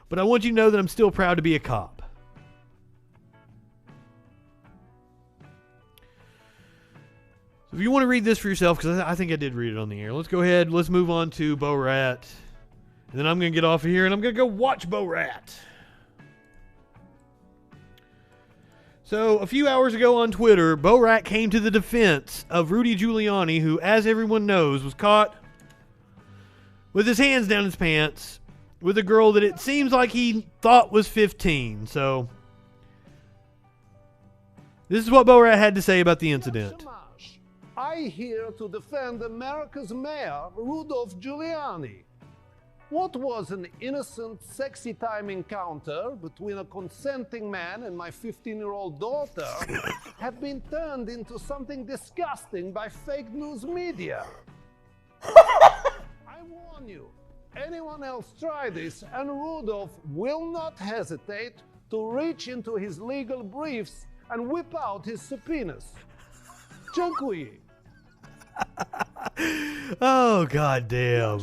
But I want you to know that I'm still proud to be a cop. So if you want to read this for yourself, because I think I did read it on the air. Let's go ahead. Let's move on to Bo Rat. And then I'm going to get off of here and I'm going to go watch Bo Rat. So, a few hours ago on Twitter, Bo Rat came to the defense of Rudy Giuliani, who, as everyone knows, was caught with his hands down his pants with a girl that it seems like he thought was 15. So, this is what Bo Rat had to say about the incident. I here to defend America's mayor, Rudolph Giuliani. What was an innocent, sexy time encounter between a consenting man and my 15-year-old daughter have been turned into something disgusting by fake news media. I warn you, anyone else try this and Rudolph will not hesitate to reach into his legal briefs and whip out his subpoenas. Dziękuję. Oh, goddamn.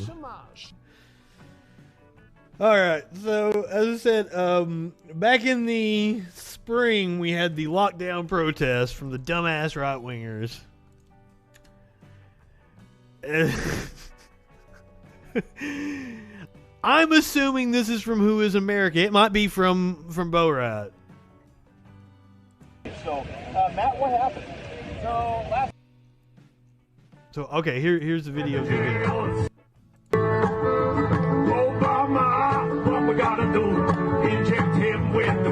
All right, so as I said, back in the spring, we had the lockdown protest from the dumbass right-wingers. I'm assuming this is from Who Is America. It might be from Bo Rat. So, Matt, what happened? So, okay, here's the video. Obama, what we gotta do? Inject him with the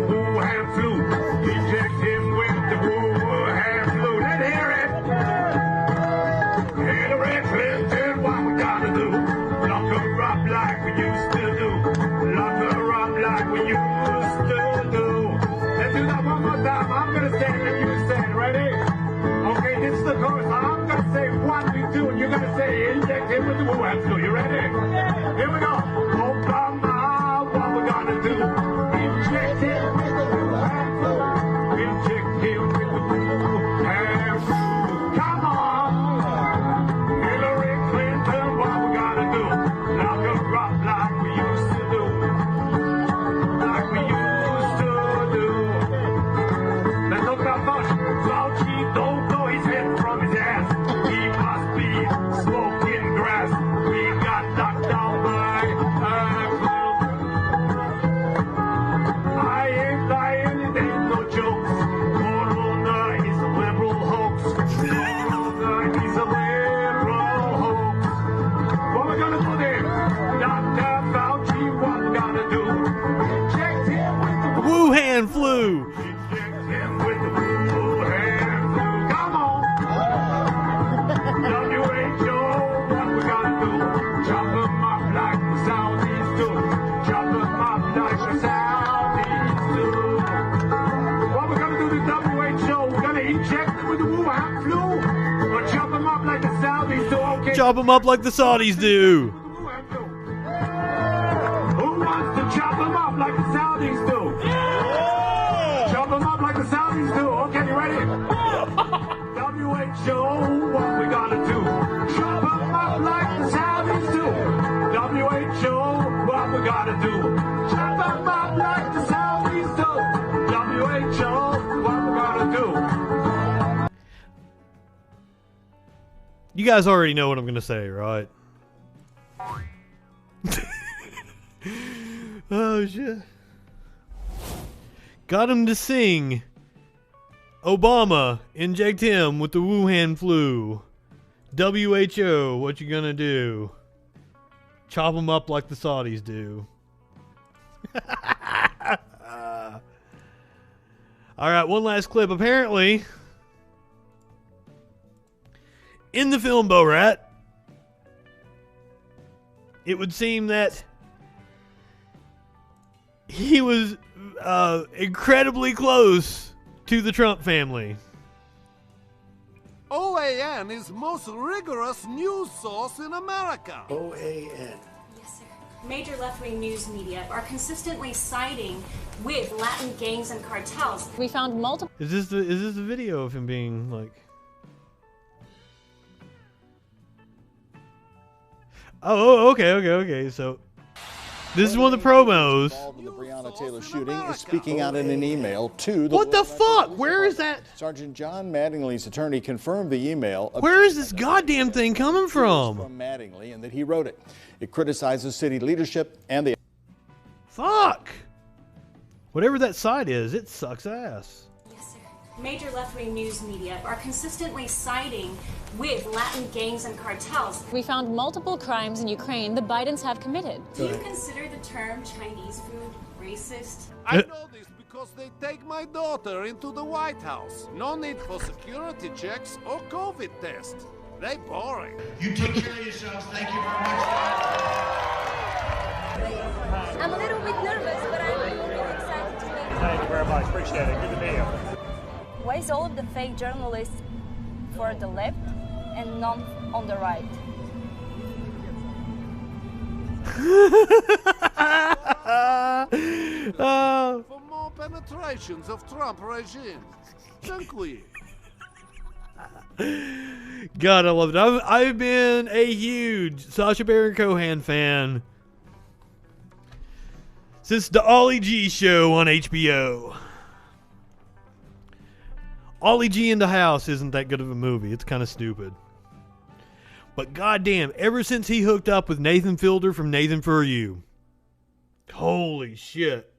like we used to do. Let's do that one more time. I'm gonna say it and you say it. Ready? Okay, this is the chorus. I'm gonna say 1, 2, 2, and you're gonna say inject him with the woo hands. You ready? Here we go. Obama, what we gonna do? Inject him with the woo hands. Inject him with the woo hands. Come on. Hillary Clinton, what we gonna do? Lock her up like we used to do. Like we used to do. Let's talk about Bush. Fauci don't know his head from his ass. He must be smoking grass. We got knocked down by a I ain't lying, it ain't no jokes. Corona is a liberal hoax. Corona is a liberal hoax. What we gonna do then? Dr. Fauci, what we gonna do? Inject him with the Wuhan flu. Inject him with the Wuhan flu. Come on. WHO, what we gonna do? Chop him up like the Saudis do. Chop him up like the Saudis do. What we gonna do to WHO? We're gonna inject him with the Wuhan flu? Or chop him up like the Saudis do? Okay. Chop them up like the Saudis do. Who wants to chop them up like the Saudis do? Chop them up like the Saudis do. Okay, you ready? WHO, what we gonna do? Chop them up like the Saudis do. WHO, what we gotta do? Chop them up like the Saudis do. WHO, what we gotta do? You guys already know what I'm gonna say, right? Oh shit. Got him to sing Obama, inject him with the Wuhan flu. WHO, what you gonna do? Chop him up like the Saudis do. Alright, one last clip. Apparently, in the film Borat, it would seem that he was incredibly close to the Trump family. OAN is most rigorous news source in America. OAN. Yes, sir. Major left-wing news media are consistently siding with Latin gangs and cartels. We found multiple. Is this the video of him being like? Oh, okay. So this is one of the promos. Involved in the Breonna Taylor shooting is speaking out in an email to the. What the fuck? Where is that? Sergeant John Mattingly's attorney confirmed the email. Where is this goddamn thing coming from? From Mattingly, and that he wrote it. It criticizes city leadership and the. Fuck. Whatever that site is, it sucks ass. Yes, sir. Major left-wing news media are consistently siding with Latin gangs and cartels. We found multiple crimes in Ukraine the Bidens have committed. Do you consider the term Chinese food racist? I know this because they take my daughter into the White House. No need for security checks or COVID tests. They boring. You take care of yourselves. Thank you very much. I'm a little bit nervous, but I'm really excited to meet you. Thank you very much. Appreciate it. Good to meet you. Why is all of the fake journalists for the left and none on the right? For more penetrations of Trump regime. Thank we. God, I love it. I've been a huge Sacha Baron Cohen fan since the Ollie G show on HBO. Ollie G in the House isn't that good of a movie. It's kind of stupid. But goddamn, ever since he hooked up with Nathan Fielder from Nathan For You, holy shit.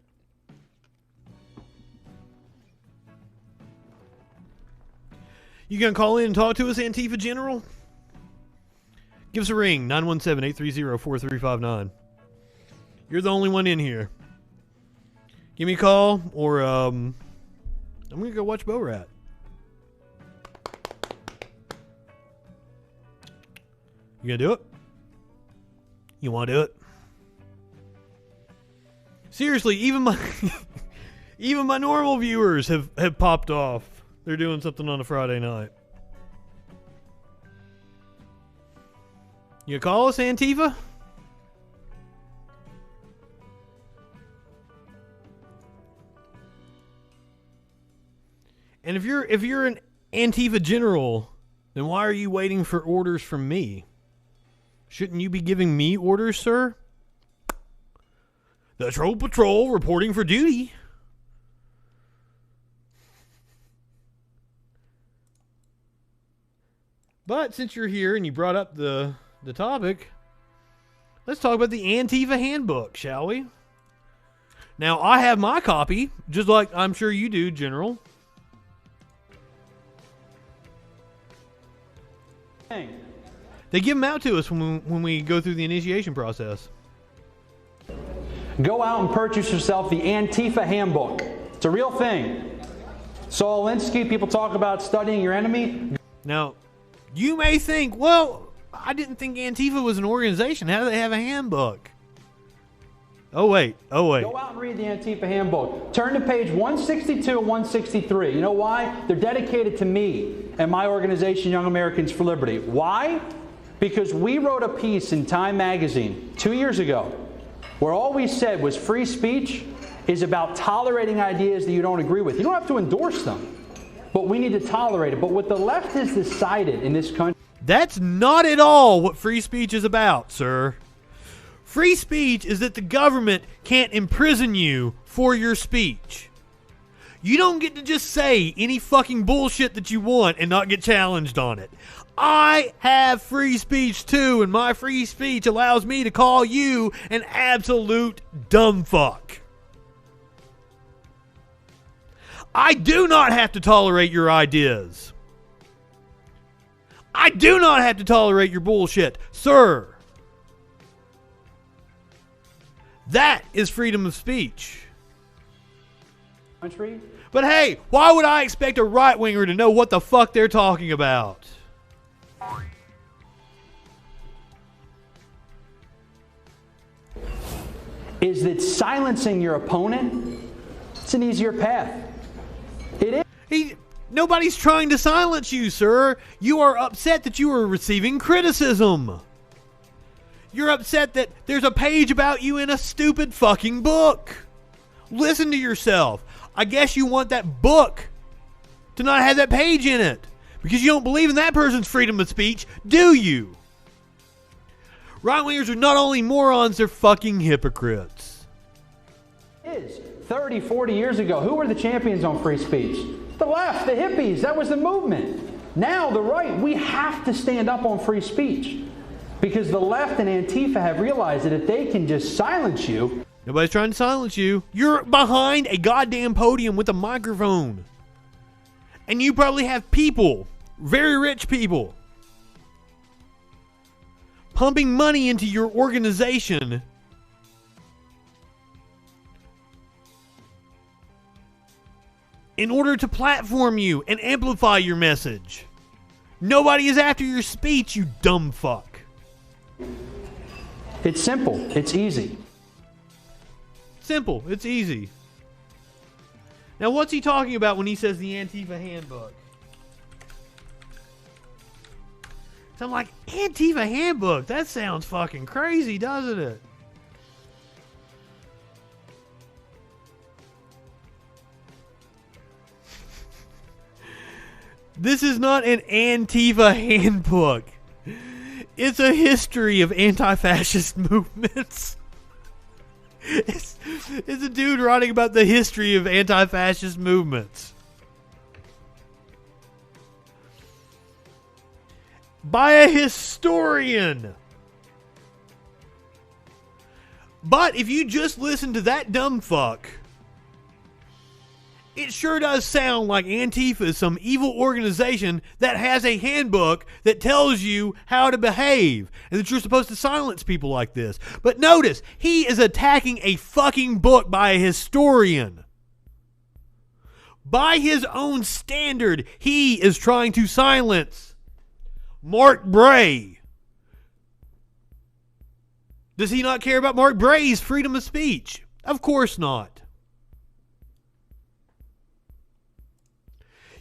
You gonna call in and talk to us, Antifa General? Give us a ring, 917-830-4359. You're the only one in here. Give me a call, or I'm gonna go watch Borat. You gonna do it? You wanna do it? Seriously, even my even my normal viewers have popped off. They're doing something on a Friday night. You call us, Antifa? And if you're an Antifa general, then why are you waiting for orders from me? Shouldn't you be giving me orders, sir? The Troll Patrol reporting for duty. But since you're here and you brought up the topic, let's talk about the Antifa handbook, shall we? Now, I have my copy, just like I'm sure you do, General. They give them out to us when we go through the initiation process. Go out and purchase yourself the Antifa handbook. It's a real thing. Saul Alinsky, people talk about studying your enemy. Now, you may think, well, I didn't think Antifa was an organization. How do they have a handbook? Oh, wait. Go out and read the Antifa handbook. Turn to page 162 and 163. You know why? They're dedicated to me and my organization, Young Americans for Liberty. Why? Because we wrote a piece in Time magazine 2 years ago where all we said was free speech is about tolerating ideas that you don't agree with. You don't have to endorse them, but we need to tolerate it. But what the left has decided in this country... That's not at all what free speech is about, sir. Free speech is that the government can't imprison you for your speech. You don't get to just say any fucking bullshit that you want and not get challenged on it. I have free speech too, and my free speech allows me to call you an absolute dumb fuck. I do not have to tolerate your ideas. I do not have to tolerate your bullshit, sir. That is freedom of speech. Country. But hey, why would I expect a right-winger to know what the fuck they're talking about? Is that silencing your opponent, it's an easier path. It is. Nobody's trying to silence you, sir. You are upset that you are receiving criticism. You're upset that there's a page about you in a stupid fucking book. Listen to yourself. I guess you want that book to not have that page in it because you don't believe in that person's freedom of speech, do you? Right-wingers are not only morons, they're fucking hypocrites. It is. 30, 40 years ago, who were the champions on free speech? The left, the hippies, that was the movement. Now, the right, we have to stand up on free speech. Because the left and Antifa have realized that if they can just silence you... Nobody's trying to silence you. You're behind a goddamn podium with a microphone. And you probably have people, very rich people, pumping money into your organization in order to platform you and amplify your message. Nobody is after your speech, you dumb fuck. It's simple. It's easy. Simple. It's easy. Now, what's he talking about when he says the Antifa handbook? So I'm like, Antifa handbook? That sounds fucking crazy, doesn't it? This is not an Antifa handbook. It's a history of anti-fascist movements. It's a dude writing about the history of anti-fascist movements. By a historian. But if you just listen to that dumb fuck, it sure does sound like Antifa is some evil organization that has a handbook that tells you how to behave and that you're supposed to silence people like this. But notice, he is attacking a fucking book by a historian. By his own standard, he is trying to silence Mark Bray. Does he not care about Mark Bray's freedom of speech? Of course not.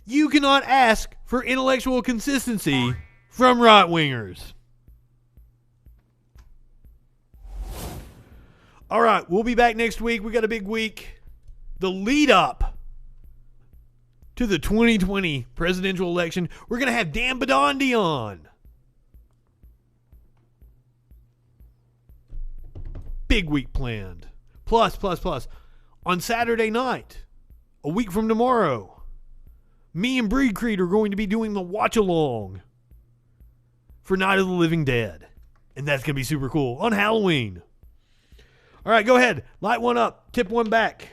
You cannot ask for intellectual consistency from right-wingers. All right, we'll be back next week. We got a big week. The lead up to the 2020 presidential election. We're going to have Dan Bidondi on. Big week planned. Plus. On Saturday night, a week from tomorrow, me and Breed Creed are going to be doing the watch-along for Night of the Living Dead. And that's going to be super cool on Halloween. All right, go ahead. Light one up. Tip one back.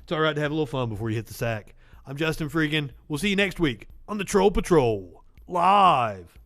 It's all right to have a little fun before you hit the sack. I'm Justin Freakin. We'll see you next week on the Troll Patrol. Live.